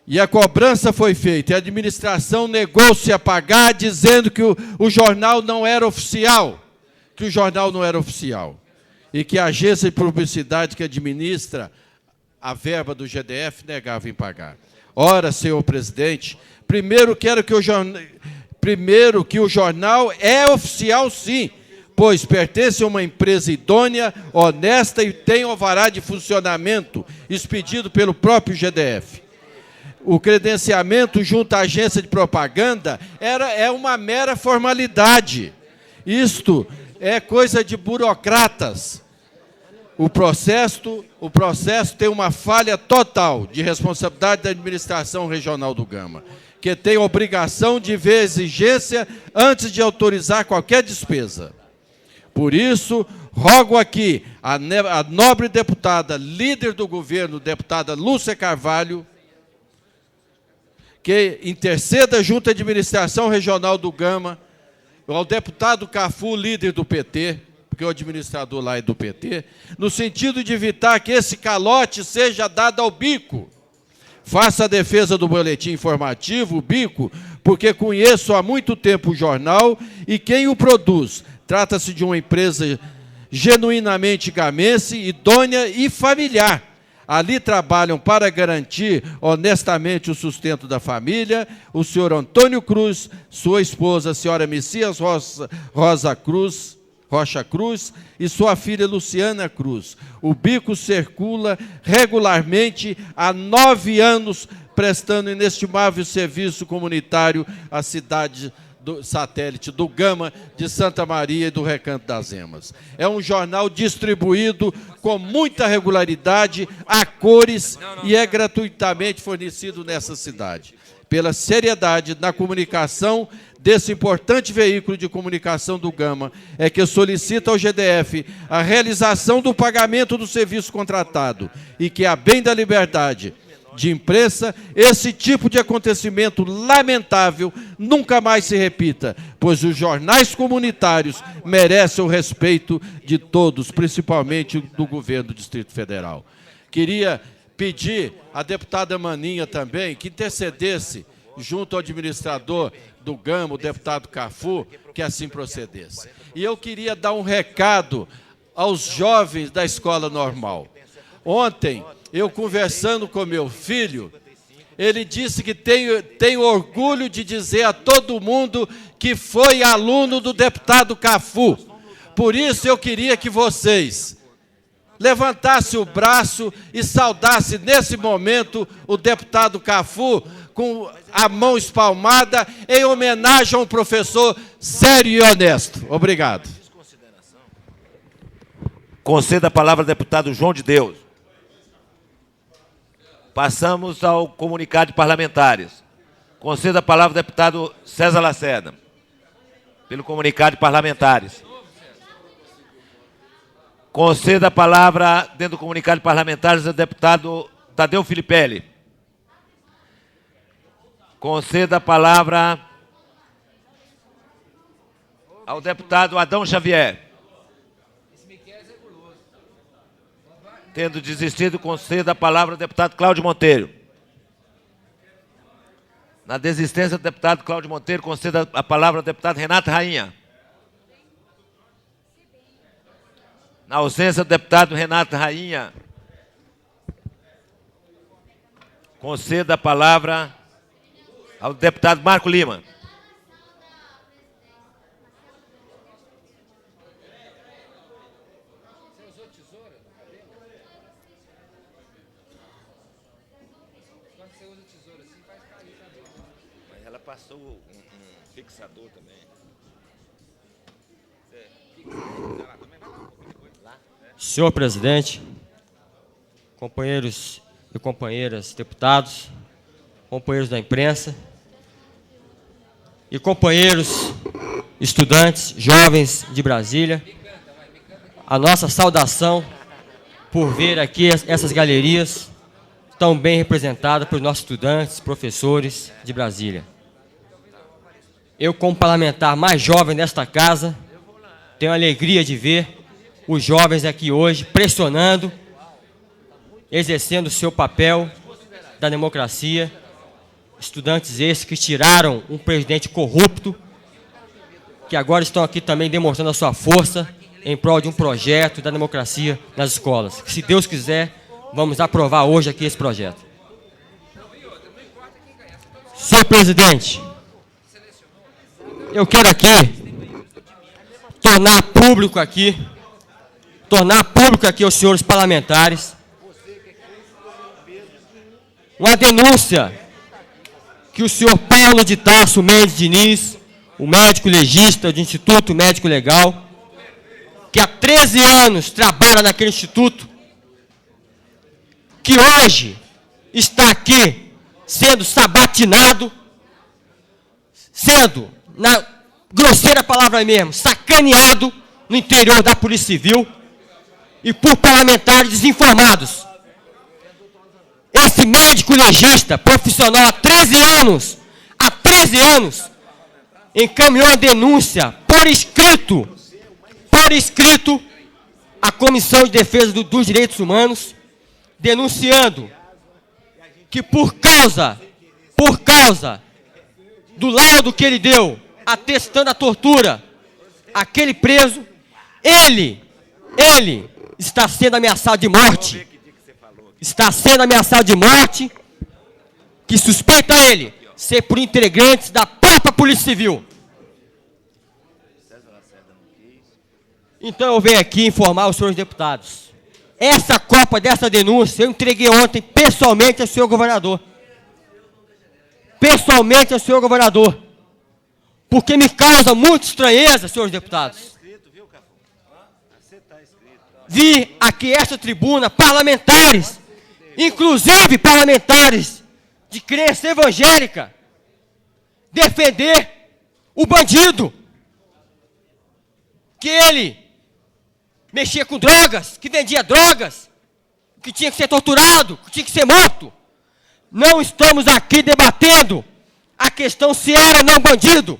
E a cobrança foi feita, e a administração negou-se a pagar, dizendo que o jornal não era oficial, e que a agência de publicidade que administra a verba do GDF negava em pagar. Ora, senhor presidente, primeiro que o jornal é oficial, sim, pois pertence a uma empresa idônea, honesta e tem alvará de funcionamento expedido pelo próprio GDF. O credenciamento junto à agência de propaganda é uma mera formalidade. Isto é coisa de burocratas. O processo tem uma falha total de responsabilidade da administração regional do Gama, que tem obrigação de ver a exigência antes de autorizar qualquer despesa. Por isso, rogo aqui a nobre deputada, líder do governo, deputada Lúcia Carvalho, que interceda junto à administração regional do Gama, ao deputado Cafu, líder do PT, porque o administrador lá é do PT, no sentido de evitar que esse calote seja dado ao Bico. Faça a defesa do boletim informativo, o Bico, porque conheço há muito tempo o jornal e quem o produz. Trata-se de uma empresa genuinamente gamense, idônea e familiar. Ali trabalham para garantir honestamente o sustento da família o senhor Antônio Cruz, sua esposa, a senhora Messias Rocha Cruz e sua filha Luciana Cruz. O Bico circula regularmente há 9 anos, prestando inestimável serviço comunitário à cidade satélite do Gama, de Santa Maria e do Recanto das Emas. É um jornal distribuído com muita regularidade, a cores, e é gratuitamente fornecido nessa cidade. Pela seriedade na comunicação desse importante veículo de comunicação do Gama, é que solicita ao GDF a realização do pagamento do serviço contratado e que, a bem da liberdade de imprensa, esse tipo de acontecimento lamentável nunca mais se repita, pois os jornais comunitários merecem o respeito de todos, principalmente do governo do Distrito Federal. Queria pedir à deputada Maninha também que intercedesse junto ao administrador do Gama, o deputado Cafu, que assim procedesse. E eu queria dar um recado aos jovens da escola normal. Ontem, eu conversando com meu filho, ele disse que tem orgulho de dizer a todo mundo que foi aluno do deputado Cafu. Por isso eu queria que vocês levantassem o braço e saudassem nesse momento o deputado Cafu com a mão espalmada em homenagem a um professor sério e honesto. Obrigado. Conceda a palavra ao deputado João de Deus. Passamos ao comunicado de parlamentares. Conceda a palavra ao deputado César Lacerda, pelo comunicado de parlamentares. Conceda a palavra, dentro do comunicado de parlamentares, ao deputado Tadeu Filipelli. Conceda a palavra ao deputado Adão Xavier. Tendo desistido, conceda a palavra ao deputado Cláudio Monteiro. Na desistência do deputado Cláudio Monteiro, conceda a palavra ao deputado Renato Rainha. Na ausência do deputado Renato Rainha, conceda a palavra ao deputado Marco Lima. Mas ela passou um fixador também. Senhor presidente, companheiros e companheiras deputados, companheiros da imprensa e companheiros estudantes, jovens de Brasília, a nossa saudação por ver aqui essas galerias tão bem representadas por nossos estudantes, professores de Brasília. Eu, como parlamentar mais jovem desta casa, tenho a alegria de ver os jovens aqui hoje pressionando, exercendo o seu papel da democracia, estudantes esses que tiraram um presidente corrupto, que agora estão aqui também demonstrando a sua força em prol de um projeto da democracia nas escolas. Se Deus quiser, vamos aprovar hoje aqui esse projeto. Senhor presidente, eu quero aqui tornar público aqui aos senhores parlamentares uma denúncia que o senhor Paulo de Tarso Mendes Diniz, o médico legista do Instituto Médico Legal, que há 13 anos trabalha naquele instituto, que hoje está aqui sendo sabatinado, sendo, na grosseira palavra mesmo, sacaneado no interior da Polícia Civil e por parlamentares desinformados. Esse médico legista, profissional há 13 anos, encaminhou a denúncia por escrito, à Comissão de Defesa dos Direitos Humanos, denunciando que por causa do laudo que ele deu, atestando a tortura, aquele preso, ele está sendo ameaçado de morte. Está sendo ameaçado de morte, que suspeita ele ser por integrantes da própria Polícia Civil. Então eu venho aqui informar os senhores deputados. Essa cópia dessa denúncia eu entreguei ontem pessoalmente ao senhor governador. Porque me causa muita estranheza, senhores deputados. Vi aqui esta tribuna parlamentares, inclusive parlamentares de crença evangélica, defender o bandido, que ele mexia com drogas, que vendia drogas, que tinha que ser torturado, que tinha que ser morto. Não estamos aqui debatendo a questão se era ou não bandido.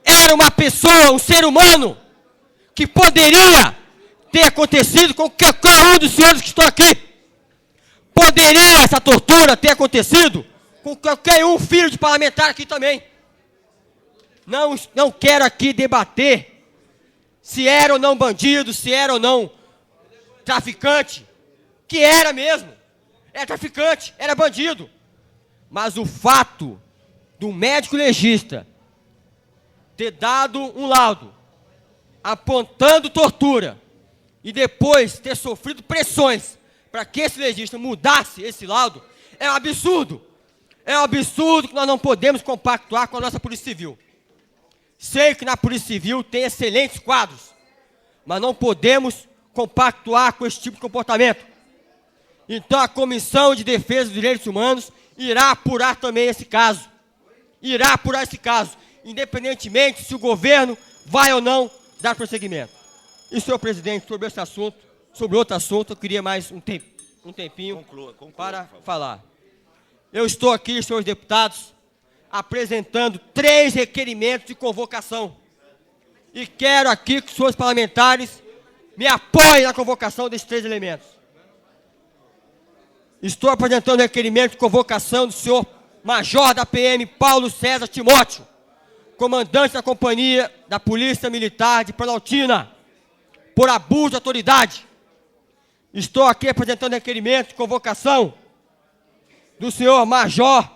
Era uma pessoa, um ser humano, que poderia ter acontecido com qualquer um dos senhores que estão aqui. Poderia essa tortura ter acontecido com qualquer filho de parlamentar aqui também. Não quero aqui debater se era ou não bandido, se era ou não traficante, que era mesmo. Era traficante, era bandido. Mas o fato do médico legista ter dado um laudo apontando tortura e depois ter sofrido pressões para que esse legista mudasse esse laudo, é um absurdo. É um absurdo que nós não podemos compactuar com a nossa Polícia Civil. Sei que na Polícia Civil tem excelentes quadros, mas não podemos compactuar com esse tipo de comportamento. Então a Comissão de Defesa dos Direitos Humanos irá apurar também esse caso. Irá apurar esse caso, independentemente se o governo vai ou não dar prosseguimento. E, senhor presidente, sobre esse assunto, sobre outro assunto, eu queria mais um tempinho para falar. Eu estou aqui, senhores deputados, apresentando 3 requerimentos de convocação. E quero aqui que os senhores parlamentares me apoiem na convocação desses 3 elementos. Estou apresentando requerimento de convocação do senhor Major da PM Paulo César Timóteo, comandante da Companhia da Polícia Militar de Planaltina, por abuso de autoridade. Estou aqui apresentando requerimento de convocação do senhor Major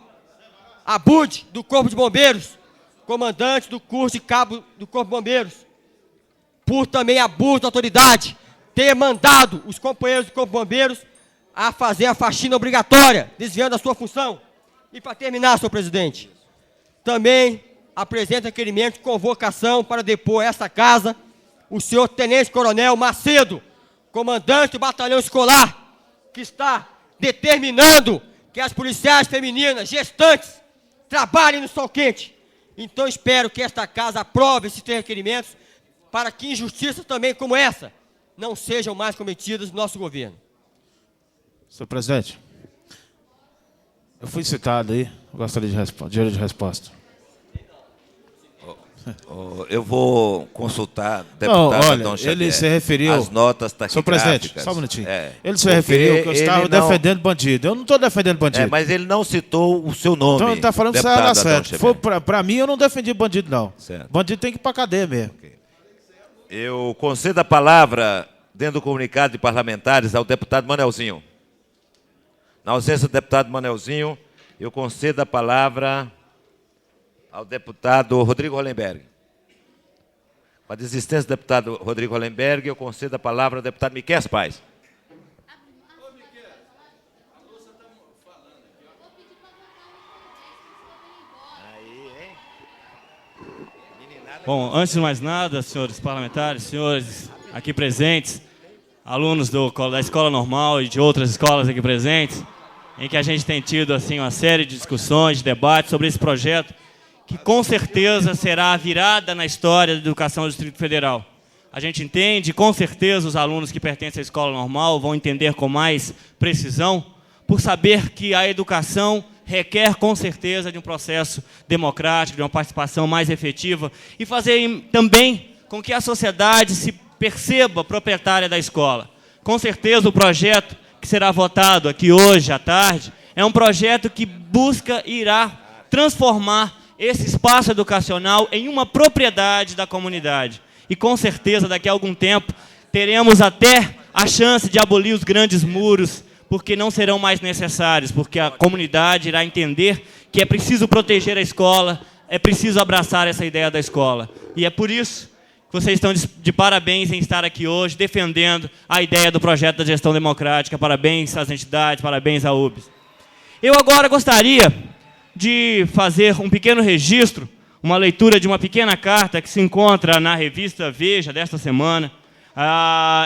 Abud, do Corpo de Bombeiros, comandante do curso de cabo do Corpo de Bombeiros, por também abuso de autoridade, ter mandado os companheiros do Corpo de Bombeiros a fazer a faxina obrigatória, desviando a sua função. E para terminar, senhor presidente, também apresenta requerimento de convocação para depor esta casa o senhor Tenente-Coronel Macedo, comandante do batalhão escolar, que está determinando que as policiais femininas gestantes trabalhem no sol quente. Então espero que esta casa aprove esses 3 requerimentos para que injustiças também como essa não sejam mais cometidas no nosso governo. Senhor presidente, eu fui citado aí, gostaria de resposta. Eu vou consultar, deputado olha, Dom Xavier, ele se referiu, as notas taquigráficas. Senhor presidente, só um minutinho. Ele se referiu que eu estava defendendo bandido. Eu não estou defendendo bandido. Mas ele não citou o seu nome. Então ele está falando que você era certo. Para mim, eu não defendi bandido, não. Certo. Bandido tem que ir para a cadeia mesmo. Okay. Eu concedo a palavra, dentro do comunicado de parlamentares, ao deputado Manelzinho. Na ausência do deputado Manelzinho, eu concedo a palavra ao deputado Rodrigo Hollenberg. Com a desistência do deputado Rodrigo Hollenberg, eu concedo a palavra ao deputado Miquel Paz. Bom, antes de mais nada, senhores parlamentares, senhores aqui presentes, alunos da Escola Normal e de outras escolas aqui presentes, em que a gente tem tido assim, uma série de discussões, de debates sobre esse projeto, que com certeza será a virada na história da educação do Distrito Federal. A gente entende, com certeza os alunos que pertencem à Escola Normal vão entender com mais precisão, por saber que a educação requer, com certeza, de um processo democrático, de uma participação mais efetiva, e fazer também com que a sociedade se perceba proprietária da escola. Com certeza, o projeto que será votado aqui hoje à tarde é um projeto que busca, irá transformar esse espaço educacional em uma propriedade da comunidade. E, com certeza, daqui a algum tempo, teremos até a chance de abolir os grandes muros, porque não serão mais necessários, porque a comunidade irá entender que é preciso proteger a escola, é preciso abraçar essa ideia da escola. E é por isso que vocês estão de parabéns em estar aqui hoje, defendendo a ideia do projeto da gestão democrática. Parabéns às entidades, parabéns à UBS. Eu agora gostaria de fazer um pequeno registro, uma leitura de uma pequena carta que se encontra na revista Veja desta semana.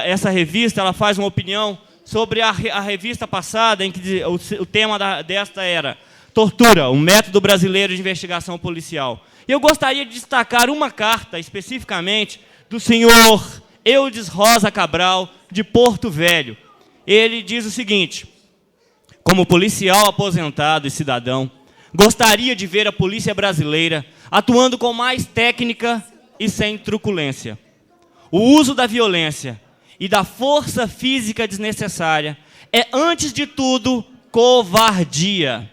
Essa revista ela faz uma opinião sobre a revista passada, em que o tema desta era Tortura, um método brasileiro de investigação policial. E eu gostaria de destacar uma carta, especificamente, do senhor Eudes Rosa Cabral, de Porto Velho. Ele diz o seguinte: como policial aposentado e cidadão, gostaria de ver a polícia brasileira atuando com mais técnica e sem truculência. O uso da violência e da força física desnecessária é, antes de tudo, covardia.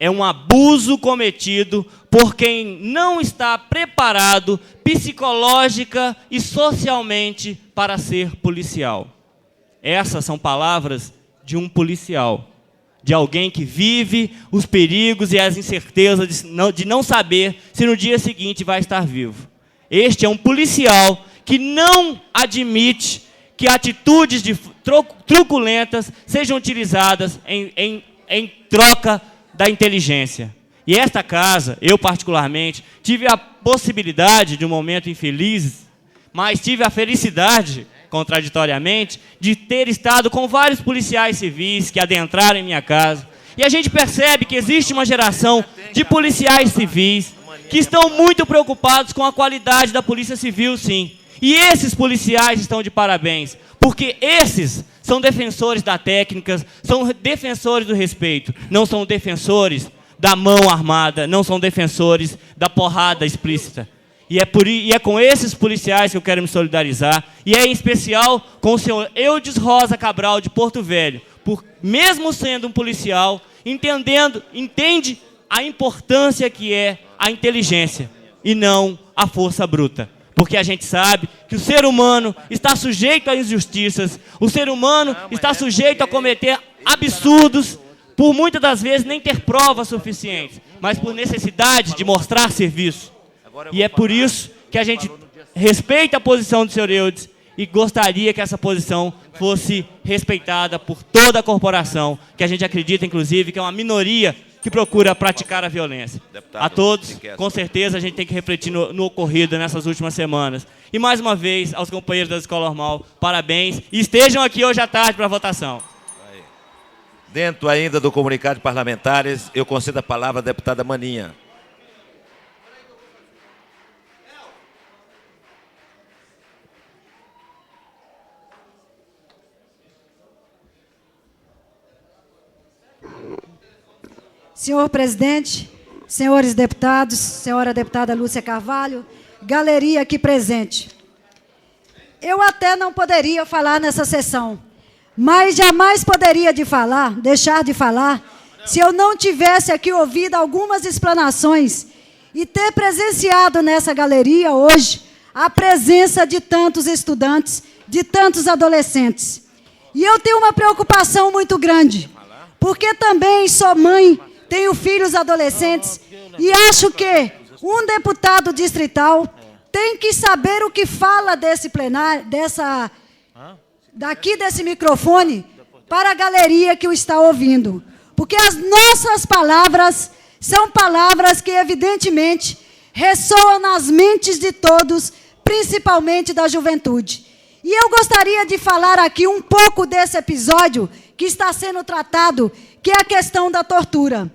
É um abuso cometido por quem não está preparado psicológica e socialmente para ser policial. Essas são palavras de um policial, de alguém que vive os perigos e as incertezas de não saber se no dia seguinte vai estar vivo. Este é um policial que não admite que atitudes truculentas sejam utilizadas em troca da inteligência. E esta casa, eu particularmente, tive a possibilidade de um momento infeliz, mas tive a felicidade, contraditoriamente, de ter estado com vários policiais civis que adentraram em minha casa. E a gente percebe que existe uma geração de policiais civis que estão muito preocupados com a qualidade da Polícia Civil, sim. E esses policiais estão de parabéns, porque esses são defensores da técnica, são defensores do respeito, não são defensores da mão armada, não são defensores da porrada explícita. E é com esses policiais que eu quero me solidarizar, e é em especial com o senhor Eudes Rosa Cabral, de Porto Velho, mesmo sendo um policial, entende a importância que é a inteligência, e não a força bruta. Porque a gente sabe que o ser humano está sujeito a injustiças, o ser humano está sujeito a cometer absurdos, por muitas das vezes nem ter provas suficientes, mas por necessidade de mostrar serviço. E é por isso que a gente respeita a posição do senhor Eudes e gostaria que essa posição fosse respeitada por toda a corporação, que a gente acredita, inclusive, que é uma minoria que procura praticar a violência. A todos, com certeza, a gente tem que refletir no ocorrido nessas últimas semanas. E, mais uma vez, aos companheiros da Escola Normal, parabéns. E estejam aqui hoje à tarde para a votação. Dentro ainda do comunicado de parlamentares, eu concedo a palavra à deputada Maninha. Senhor presidente, senhores deputados, senhora deputada Lúcia Carvalho, galeria aqui presente. Eu até não poderia falar nessa sessão, mas jamais poderia deixar de falar, se eu não tivesse aqui ouvido algumas explanações e ter presenciado nessa galeria hoje a presença de tantos estudantes, de tantos adolescentes. E eu tenho uma preocupação muito grande, porque também sou mãe, tenho filhos adolescentes, e acho que um deputado distrital tem que saber o que fala desse plenário, daqui desse microfone, para a galeria que o está ouvindo. Porque as nossas palavras são palavras que, evidentemente, ressoam nas mentes de todos, principalmente da juventude. E eu gostaria de falar aqui um pouco desse episódio que está sendo tratado, que é a questão da tortura.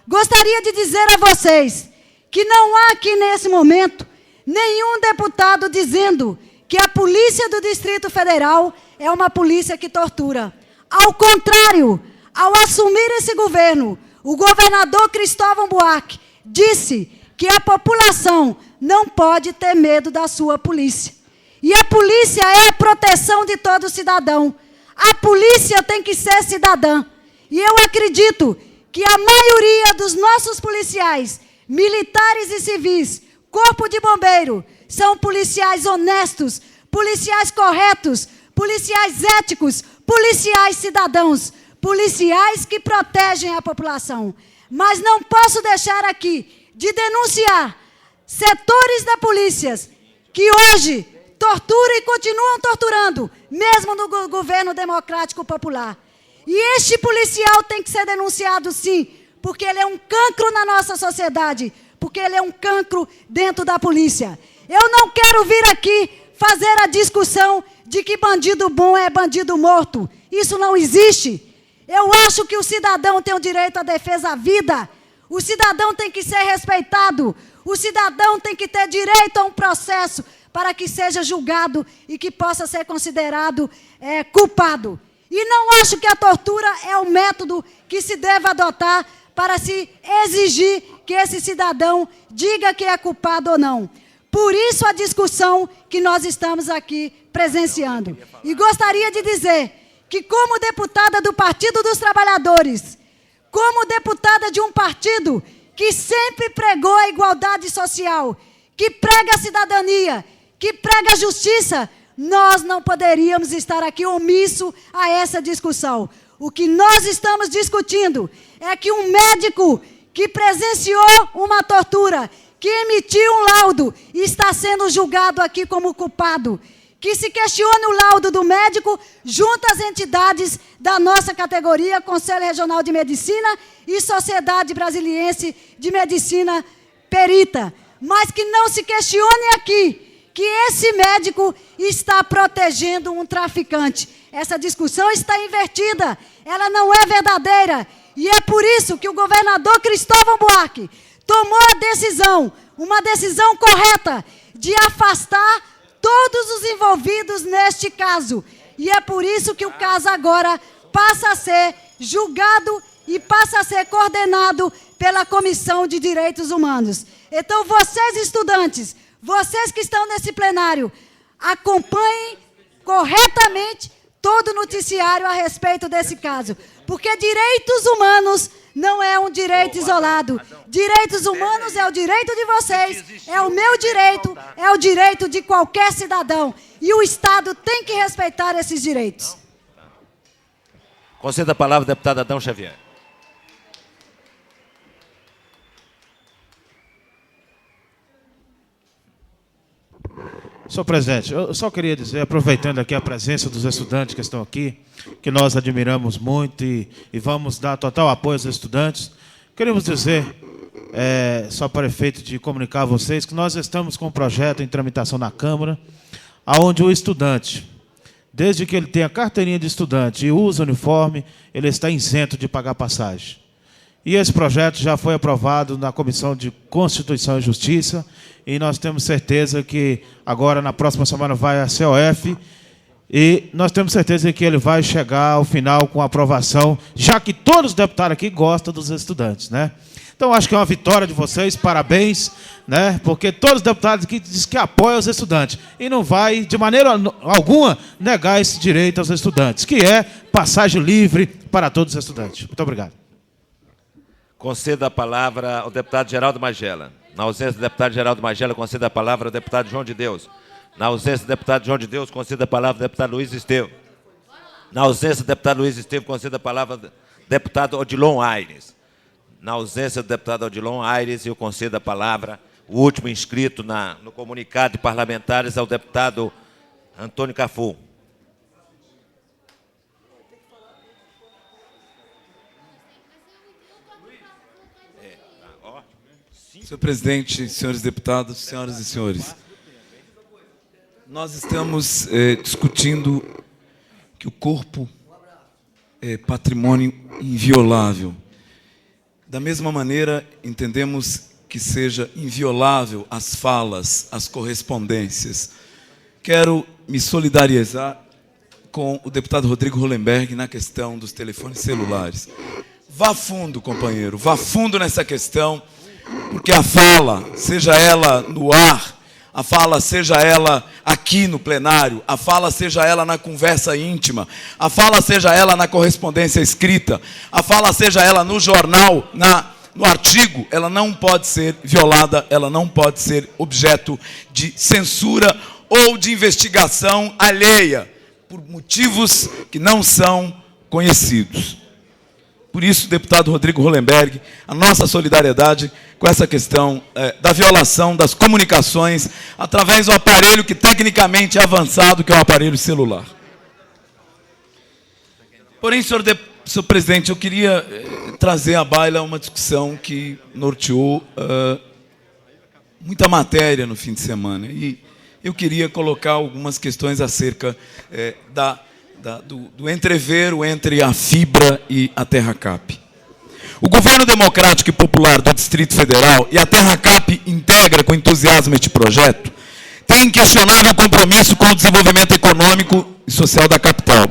Gostaria de dizer a vocês que não há aqui nesse momento nenhum deputado dizendo que a polícia do Distrito Federal é uma polícia que tortura. Ao contrário, ao assumir esse governo, o governador Cristóvão Buarque disse que a população não pode ter medo da sua polícia. E a polícia é a proteção de todo cidadão. A polícia tem que ser cidadã. E eu acredito que a maioria dos nossos policiais, militares e civis, corpo de bombeiro, são policiais honestos, policiais corretos, policiais éticos, policiais cidadãos, policiais que protegem a população. Mas não posso deixar aqui de denunciar setores da polícia que hoje torturam e continuam torturando, mesmo no governo democrático popular. E este policial tem que ser denunciado, sim, porque ele é um cancro na nossa sociedade, porque ele é um cancro dentro da polícia. Eu não quero vir aqui fazer a discussão de que bandido bom é bandido morto. Isso não existe. Eu acho que o cidadão tem o direito à defesa à vida. O cidadão tem que ser respeitado. O cidadão tem que ter direito a um processo para que seja julgado e que possa ser considerado culpado. E não acho que a tortura é o método que se deve adotar para se exigir que esse cidadão diga que é culpado ou não. Por isso a discussão que nós estamos aqui presenciando. E gostaria de dizer que, como deputada do Partido dos Trabalhadores, como deputada de um partido que sempre pregou a igualdade social, que prega a cidadania, que prega a justiça, nós não poderíamos estar aqui omisso a essa discussão. O que nós estamos discutindo é que um médico que presenciou uma tortura, que emitiu um laudo, está sendo julgado aqui como culpado. Que se questione o laudo do médico junto às entidades da nossa categoria, Conselho Regional de Medicina e Sociedade Brasiliense de Medicina Perita. Mas que não se questione aqui que esse médico está protegendo um traficante. Essa discussão está invertida, ela não é verdadeira. E é por isso que o governador Cristóvão Buarque tomou a decisão, uma decisão correta, de afastar todos os envolvidos neste caso. E é por isso que o caso agora passa a ser julgado e passa a ser coordenado pela Comissão de Direitos Humanos. Então, vocês, estudantes, vocês que estão nesse plenário, acompanhem corretamente todo o noticiário a respeito desse caso. Porque direitos humanos não é um direito isolado. Direitos humanos é o direito de vocês, é o meu direito, é o direito de qualquer cidadão. E o Estado tem que respeitar esses direitos. Conceda a palavra ao deputado Adão Xavier. Senhor presidente, eu só queria dizer, aproveitando aqui a presença dos estudantes que estão aqui, que nós admiramos muito e vamos dar total apoio aos estudantes, queremos dizer, só para efeito de comunicar a vocês, que nós estamos com um projeto em tramitação na Câmara, onde o estudante, desde que ele tenha carteirinha de estudante e usa uniforme, ele está isento de pagar passagem. E esse projeto já foi aprovado na Comissão de Constituição e Justiça, e nós temos certeza que agora, na próxima semana, vai a COF, e nós temos certeza que ele vai chegar ao final com aprovação, já que todos os deputados aqui gostam dos estudantes, né? Então, acho que é uma vitória de vocês, parabéns, né? Porque todos os deputados aqui dizem que apoiam os estudantes, e não vai, de maneira alguma, negar esse direito aos estudantes, que é passagem livre para todos os estudantes. Muito obrigado. Conceda a palavra ao deputado Geraldo Magela. Na ausência do deputado Geraldo Magela, conceda a palavra ao deputado João de Deus. Na ausência do deputado João de Deus, conceda a palavra ao deputado Luiz Estevam. Na ausência do deputado Luiz Estevam, conceda a palavra ao deputado Odilon Aires. Na ausência do deputado Odilon Aires, eu concedo a palavra, o último inscrito no comunicado de parlamentares, ao deputado Antônio Cafu. Senhor presidente, senhores deputados, senhoras e senhores, nós estamos discutindo que o corpo é patrimônio inviolável. Da mesma maneira, entendemos que seja inviolável as falas, as correspondências. Quero me solidarizar com o deputado Rodrigo Hollenberg na questão dos telefones celulares. Vá fundo, companheiro, vá fundo nessa questão, porque a fala, seja ela no ar, a fala seja ela aqui no plenário, a fala seja ela na conversa íntima, a fala seja ela na correspondência escrita, a fala seja ela no jornal, no artigo, ela não pode ser violada, ela não pode ser objeto de censura ou de investigação alheia, por motivos que não são conhecidos. Por isso, deputado Rodrigo Hollenberg, a nossa solidariedade com essa questão da violação das comunicações através do aparelho que tecnicamente é avançado, que é o aparelho celular. Porém, senhor presidente, eu queria trazer à baila uma discussão que norteou muita matéria no fim de semana. E eu queria colocar algumas questões acerca do entrevero entre a Fibra e a Terracap. O governo democrático e popular do Distrito Federal e a Terracap integra com entusiasmo este projeto, tem inquestionável compromisso com o desenvolvimento econômico e social da capital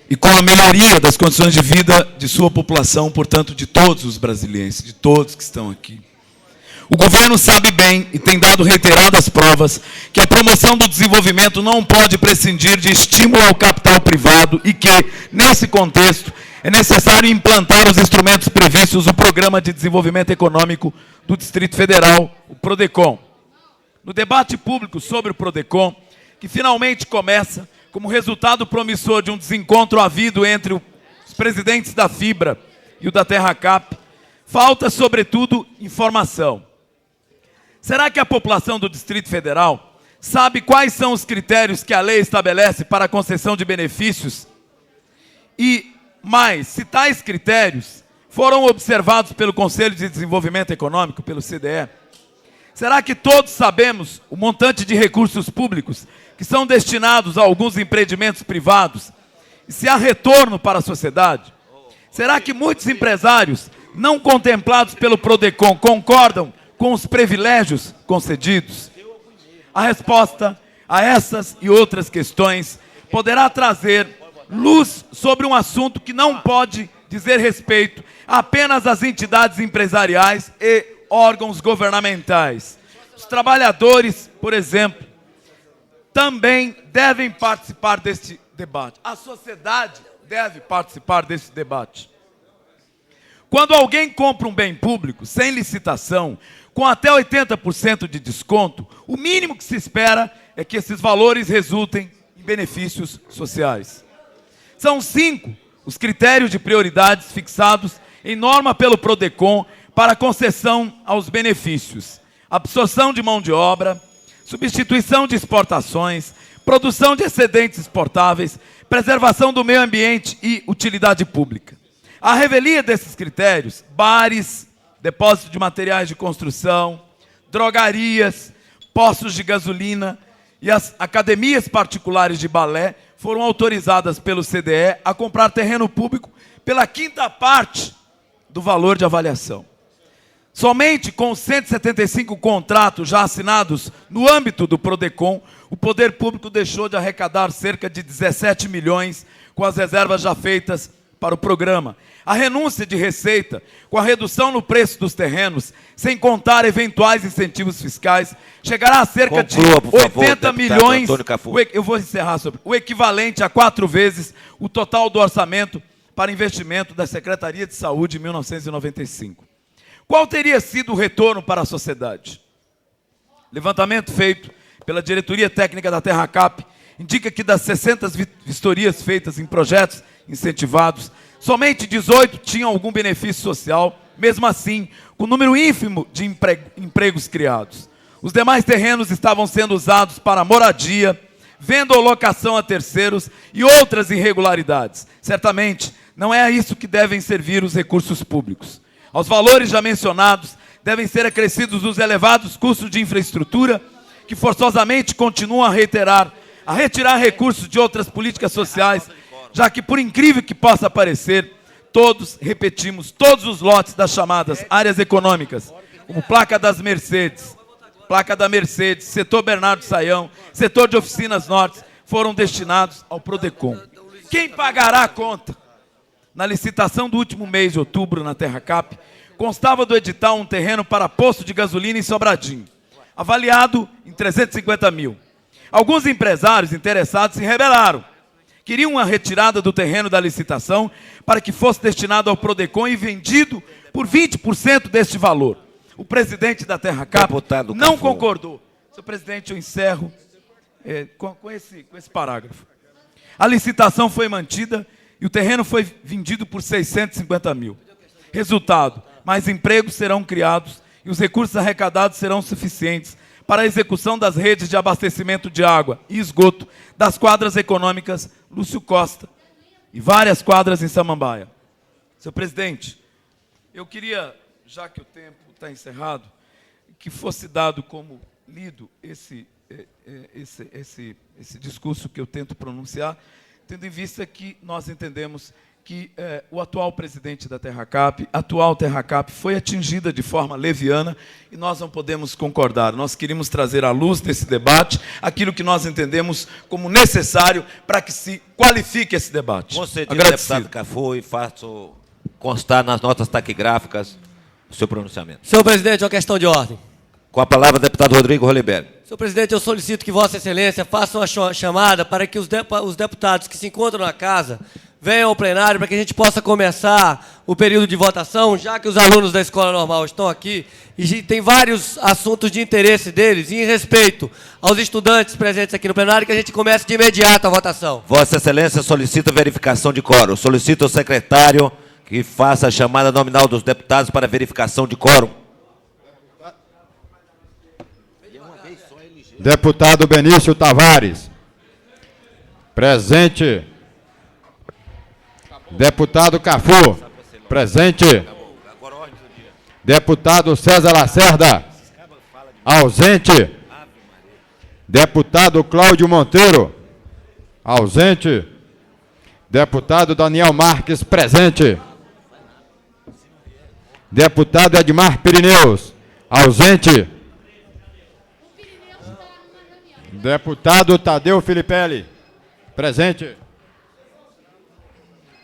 e com a melhoria das condições de vida de sua população, portanto, de todos os brasileiros, de todos que estão aqui. O governo sabe bem e tem dado reiteradas provas que a promoção do desenvolvimento não pode prescindir de estímulo ao capital privado e que, nesse contexto, é necessário implantar os instrumentos previstos no Programa de Desenvolvimento Econômico do Distrito Federal, o PRODECON. No debate público sobre o PRODECON, que finalmente começa como resultado promissor de um desencontro havido entre os presidentes da Fibra e o da TerraCap, falta, sobretudo, informação. Será que a população do Distrito Federal sabe quais são os critérios que a lei estabelece para a concessão de benefícios? E, mais, se tais critérios foram observados pelo Conselho de Desenvolvimento Econômico, pelo CDE? Será que todos sabemos o montante de recursos públicos que são destinados a alguns empreendimentos privados e se há retorno para a sociedade? Será que muitos empresários não contemplados pelo PRODECON concordam com os privilégios concedidos? A resposta a essas e outras questões poderá trazer luz sobre um assunto que não pode dizer respeito apenas às entidades empresariais e órgãos governamentais. Os trabalhadores, por exemplo, também devem participar deste debate. A sociedade deve participar desse debate. Quando alguém compra um bem público sem licitação, com até 80% de desconto, o mínimo que se espera é que esses valores resultem em benefícios sociais. São 5 os critérios de prioridades fixados em norma pelo PRODECON para concessão aos benefícios: absorção de mão de obra, substituição de exportações, produção de excedentes exportáveis, preservação do meio ambiente e utilidade pública. A revelia desses critérios: bares, depósito de materiais de construção, drogarias, postos de gasolina e as academias particulares de balé foram autorizadas pelo CDE a comprar terreno público pela 5ª parte do valor de avaliação. Somente com 175 contratos já assinados no âmbito do PRODECON, o poder público deixou de arrecadar cerca de 17 milhões com as reservas já feitas para o programa. A renúncia de receita, com a redução no preço dos terrenos, sem contar eventuais incentivos fiscais, chegará a cerca de 80 milhões, eu vou encerrar sobre, o equivalente a 4 vezes o total do orçamento para investimento da Secretaria de Saúde em 1995. Qual teria sido o retorno para a sociedade? Levantamento feito pela Diretoria Técnica da TerraCap indica que das 60 vistorias feitas em projetos incentivados, somente 18 tinham algum benefício social, mesmo assim, com número ínfimo de empregos criados. Os demais terrenos estavam sendo usados para moradia, venda ou locação a terceiros e outras irregularidades. Certamente, não é a isso que devem servir os recursos públicos. Aos valores já mencionados, devem ser acrescidos os elevados custos de infraestrutura, que forçosamente continuam a retirar recursos de outras políticas sociais, já que, por incrível que possa parecer, todos os lotes das chamadas áreas econômicas, como placa da Mercedes, setor Bernardo Saião, setor de oficinas norte, foram destinados ao PRODECON. Quem pagará a conta? Na licitação do último mês de outubro, na TerraCap, constava do edital um terreno para posto de gasolina em Sobradinho, avaliado em 350 mil. Alguns empresários interessados se rebelaram. Queriam a retirada do terreno da licitação para que fosse destinado ao PRODECON e vendido por 20% deste valor. O presidente da TerraCap não concordou. Senhor presidente, eu encerro com esse parágrafo. A licitação foi mantida e o terreno foi vendido por 650 mil. Resultado: mais empregos serão criados e os recursos arrecadados serão suficientes para a execução das redes de abastecimento de água e esgoto das quadras econômicas Lúcio Costa e várias quadras em Samambaia. Senhor presidente, eu queria, já que o tempo está encerrado, que fosse dado como lido esse discurso que eu tento pronunciar, tendo em vista que nós entendemos que o atual presidente da TerraCap, a atual TerraCap, foi atingida de forma leviana e nós não podemos concordar. Nós queríamos trazer à luz desse debate aquilo que nós entendemos como necessário para que se qualifique esse debate. Concedido, deputado Cafu, e faço constar nas notas taquigráficas O seu pronunciamento. Senhor presidente, uma questão de ordem. Com a palavra, deputado Rodrigo Hollenberg. Senhor presidente, eu solicito que Vossa Excelência faça uma chamada para que os deputados que se encontram na casa venham ao plenário para que a gente possa começar o período de votação, já que os alunos da Escola Normal estão aqui e tem vários assuntos de interesse deles, e em respeito aos estudantes presentes aqui no plenário, que a gente comece de imediato a votação. Vossa Excelência solicita verificação de quórum. Solicito ao secretário que faça a chamada nominal dos deputados para verificação de quórum. Deputado Benício Tavares. Presente. Deputado Cafu. Presente. Deputado César Lacerda. Ausente. Deputado Cláudio Monteiro. Ausente. Deputado Daniel Marques. Presente. Deputado Edmar Pirineus. Ausente. Deputado Tadeu Filipelli. Presente.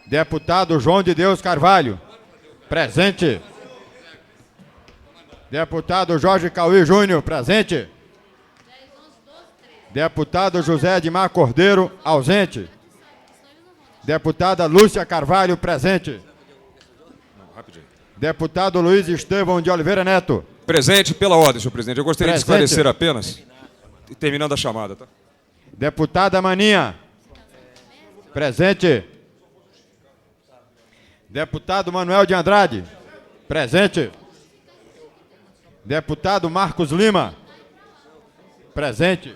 Deputado João de Deus Carvalho. Presente. Deputado Jorge Cauí Júnior. Presente. Deputado José Edmar Cordeiro. Ausente. Deputada Lúcia Carvalho. Presente. Deputado Luiz Estevão de Oliveira Neto. Presente pela ordem, senhor presidente. Eu gostaria Presente. de esclarecer apenas, terminando a chamada, tá? Deputada Maninha. Presente. Deputado Manuel de Andrade. Presente. Deputado Marcos Lima. Presente.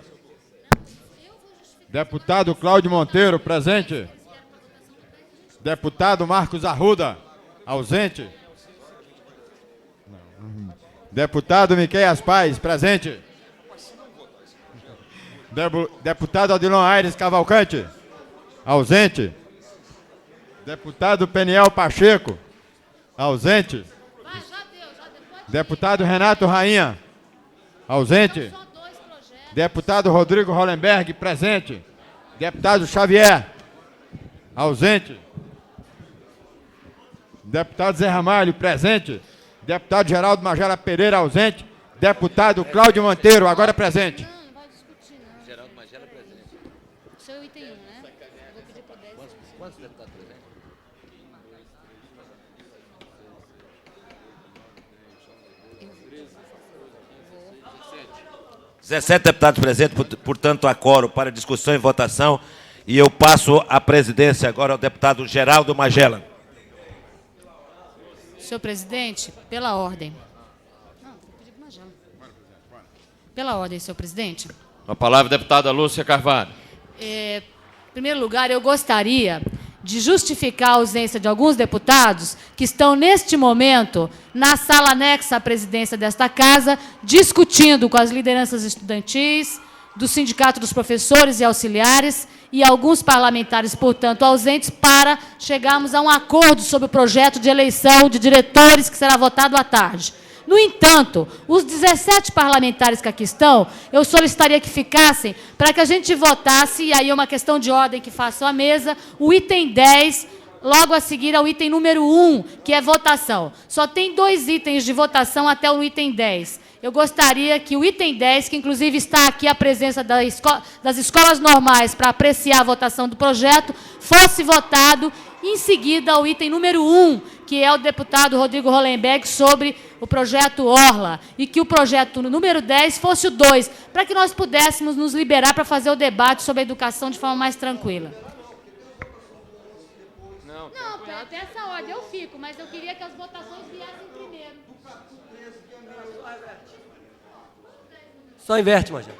Deputado Cláudio Monteiro. Presente. Deputado Marcos Arruda. Ausente. Deputado Miqueias Paz. Presente. Deputado Adilon Aires Cavalcante. Ausente. Deputado Peniel Pacheco. Ausente. Deputado Renato Rainha. Ausente. Deputado Rodrigo Hollenberg. Presente. Deputado Xavier. Ausente. Deputado Zé Ramalho. Presente. Deputado Geraldo Magela Pereira. Ausente. Deputado Cláudio Monteiro. Agora presente. Geraldo Magela presente. O seu item 1, né? Eu vou pedir para 10. Quantos deputados presentes? 17 deputados presentes, portanto, há quórum para discussão e votação. E eu passo a presidência agora ao deputado Geraldo Magela. Senhor presidente, pela ordem. Não, vou pedir para o Magela. Pela ordem, senhor presidente. Com a palavra, deputada Lúcia Carvalho. Em primeiro lugar, eu gostaria de justificar a ausência de alguns deputados que estão, neste momento, na sala anexa à presidência desta casa, discutindo com as lideranças estudantis, do Sindicato dos Professores e Auxiliares e alguns parlamentares, portanto, ausentes, para chegarmos a um acordo sobre o projeto de eleição de diretores que será votado à tarde. No entanto, os 17 parlamentares que aqui estão, eu solicitaria que ficassem para que a gente votasse, e aí é uma questão de ordem que faço à mesa, o item 10, logo a seguir ao item número 1, que é votação. Só tem 2 itens de votação até o item 10. Eu gostaria que o item 10, que inclusive está aqui a presença das escolas normais para apreciar a votação do projeto, fosse votado em seguida ao item número 1, que é o deputado Rodrigo Hollenberg sobre o projeto Orla, e que o projeto número 10 fosse o 2, para que nós pudéssemos nos liberar para fazer o debate sobre a educação de forma mais tranquila. Não, até essa ordem eu fico, mas eu queria que as votações viessem primeiro. Só inverte, Magela.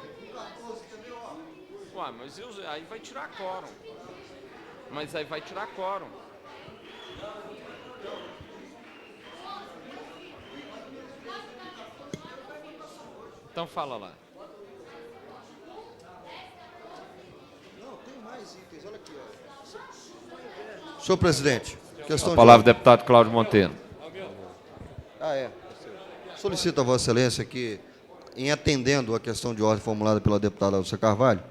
Ué, mas aí vai tirar quórum. Mas aí vai tirar quórum. Então fala lá. Não, tem mais itens, olha aqui, ó. Senhor presidente, questão A palavra, deputado Cláudio Monteiro. Solicito a Vossa Excelência que, em atendendo a questão de ordem formulada pela deputada Lúcia Carvalho,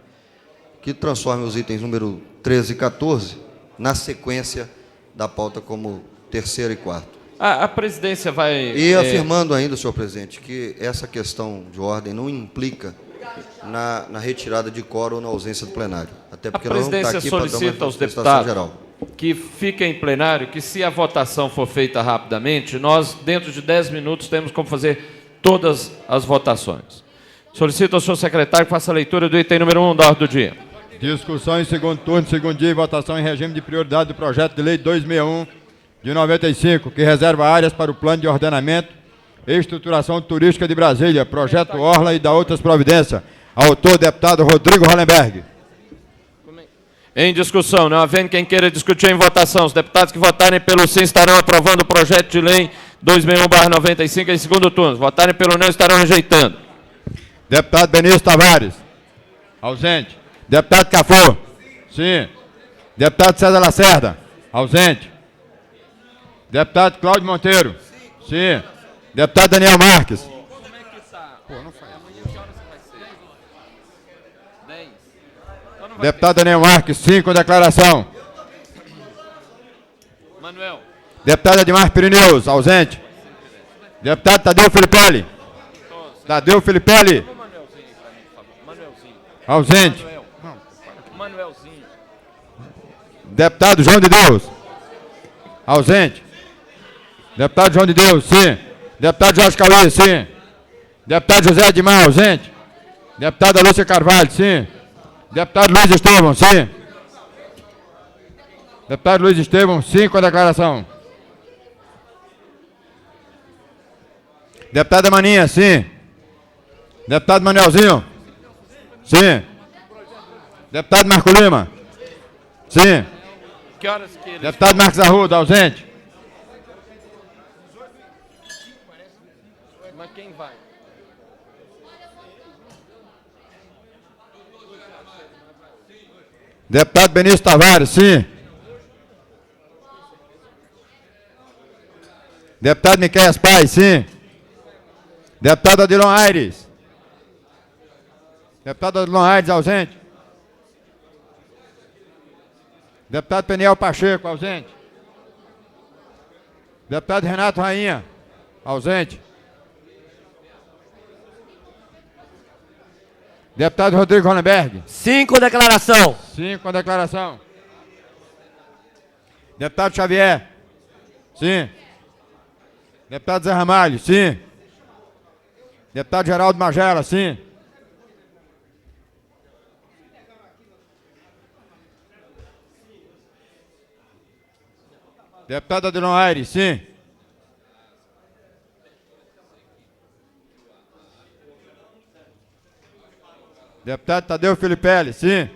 que transforme os itens número 13 e 14 na sequência da pauta como terceiro e quarto. A presidência vai... E afirmando ainda, senhor presidente, que essa questão de ordem não implica na retirada de quórum ou na ausência do plenário. Até porque a presidência solicita aos deputados geral. Que fiquem em plenário, que se a votação for feita rapidamente, nós, dentro de 10 minutos, temos como fazer todas as votações. Solicito ao senhor secretário que faça a leitura do item número 1 da ordem do dia. Discussão em segundo turno, segundo dia e votação em regime de prioridade do projeto de lei 261 de 95, que reserva áreas para o plano de ordenamento e estruturação turística de Brasília, projeto Orla e da outras providências. Autor, deputado Rodrigo Hollenberg. Em discussão, não havendo quem queira discutir em votação, os deputados que votarem pelo sim estarão aprovando o projeto de lei 261/95 em segundo turno. Votarem pelo não estarão rejeitando. Deputado Benício Tavares. Ausente. Deputado Cafu. Sim. Deputado César Lacerda. Ausente. Deputado Cláudio Monteiro. Sim. Deputado Daniel Marques. Como é que está? Pô, não faz. Amanhã que horas vai ser? 10. Então Deputado Daniel Marques, sim, com declaração. Manuel. Deputado Edmar Pirineus, ausente. Deputado Tadeu Filipelli. Tadeu Filipelli. Ausente. Manuelzinho. Deputado João de Deus. Ausente. Deputado João de Deus, sim. Deputado Jorge Cauê, sim. Deputado José Edmar, ausente. Deputada Lúcia Carvalho, sim. Deputado Luiz Estevão, sim. Deputado Luiz Estevão, sim, com a declaração. Deputada Maninha, sim. Deputado Manuelzinho, sim. Deputado Marco Lima, sim. Que horas que eles... Deputado Marcos Arruda, ausente. Mas quem vai? Deputado Benício Tavares, sim. Deputado Miqueias Paz, sim. Deputado Adilon Aires. Deputado Adilon Aires, ausente. Deputado Peniel Pacheco, ausente. Deputado Renato Rainha, ausente. Deputado Rodrigo Hollenberg. Sim, com declaração. Sim, com declaração. Deputado Xavier. Sim. Deputado Zé Ramalho. Sim. Deputado Geraldo Magela. Sim. Deputado Adilon Aires. Sim. Deputado Tadeu Filipelli, sim.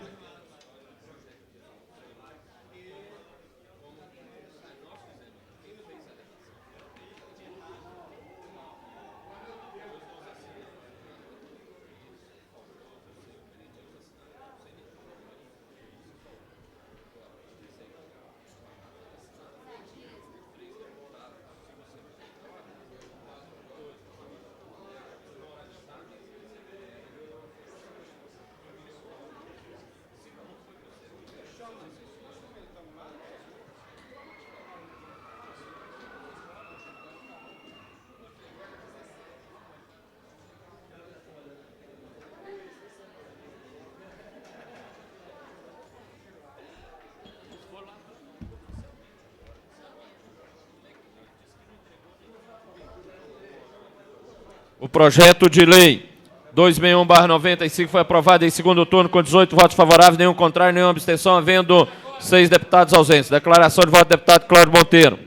O projeto de lei 261/95 foi aprovado em segundo turno com 18 votos favoráveis, nenhum contrário, nenhuma abstenção, havendo 6 deputados ausentes. Declaração de voto do deputado Cláudio Monteiro.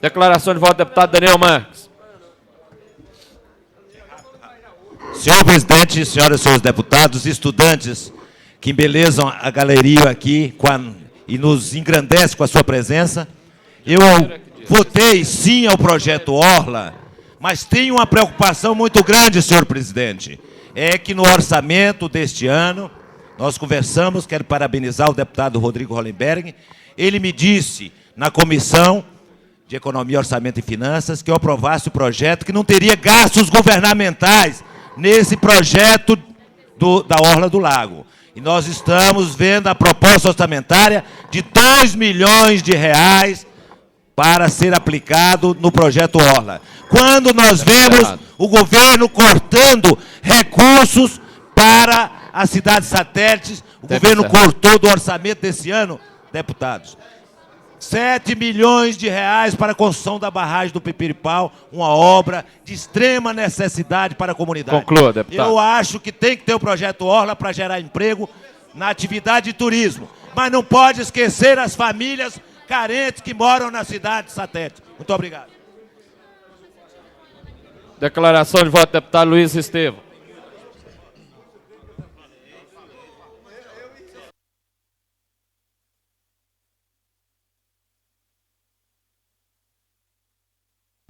Declaração de voto do deputado Daniel Marques. Senhor presidente, senhoras e senhores deputados, estudantes que embelezam a galeria aqui e nos engrandece com a sua presença, eu votei sim ao projeto Orla, mas tenho uma preocupação muito grande, senhor presidente. É que no orçamento deste ano, nós conversamos, quero parabenizar o deputado Rodrigo Hollenberg, ele me disse na Comissão de Economia, Orçamento e Finanças que eu aprovasse o projeto, que não teria gastos governamentais nesse projeto da Orla do Lago. E nós estamos vendo a proposta orçamentária de R$ 2 milhões para ser aplicado no projeto Orla. Quando nós vemos o governo cortando recursos para as cidades satélites, o governo cortou do orçamento desse ano, deputados, 7 milhões de reais para a construção da barragem do Pipiripau, uma obra de extrema necessidade para a comunidade. Conclua, deputado. Eu acho que tem que ter o projeto Orla para gerar emprego na atividade de turismo, mas não pode esquecer as famílias carentes que moram na cidade satélite. Muito obrigado. Declaração de voto, deputado Luiz Estevam.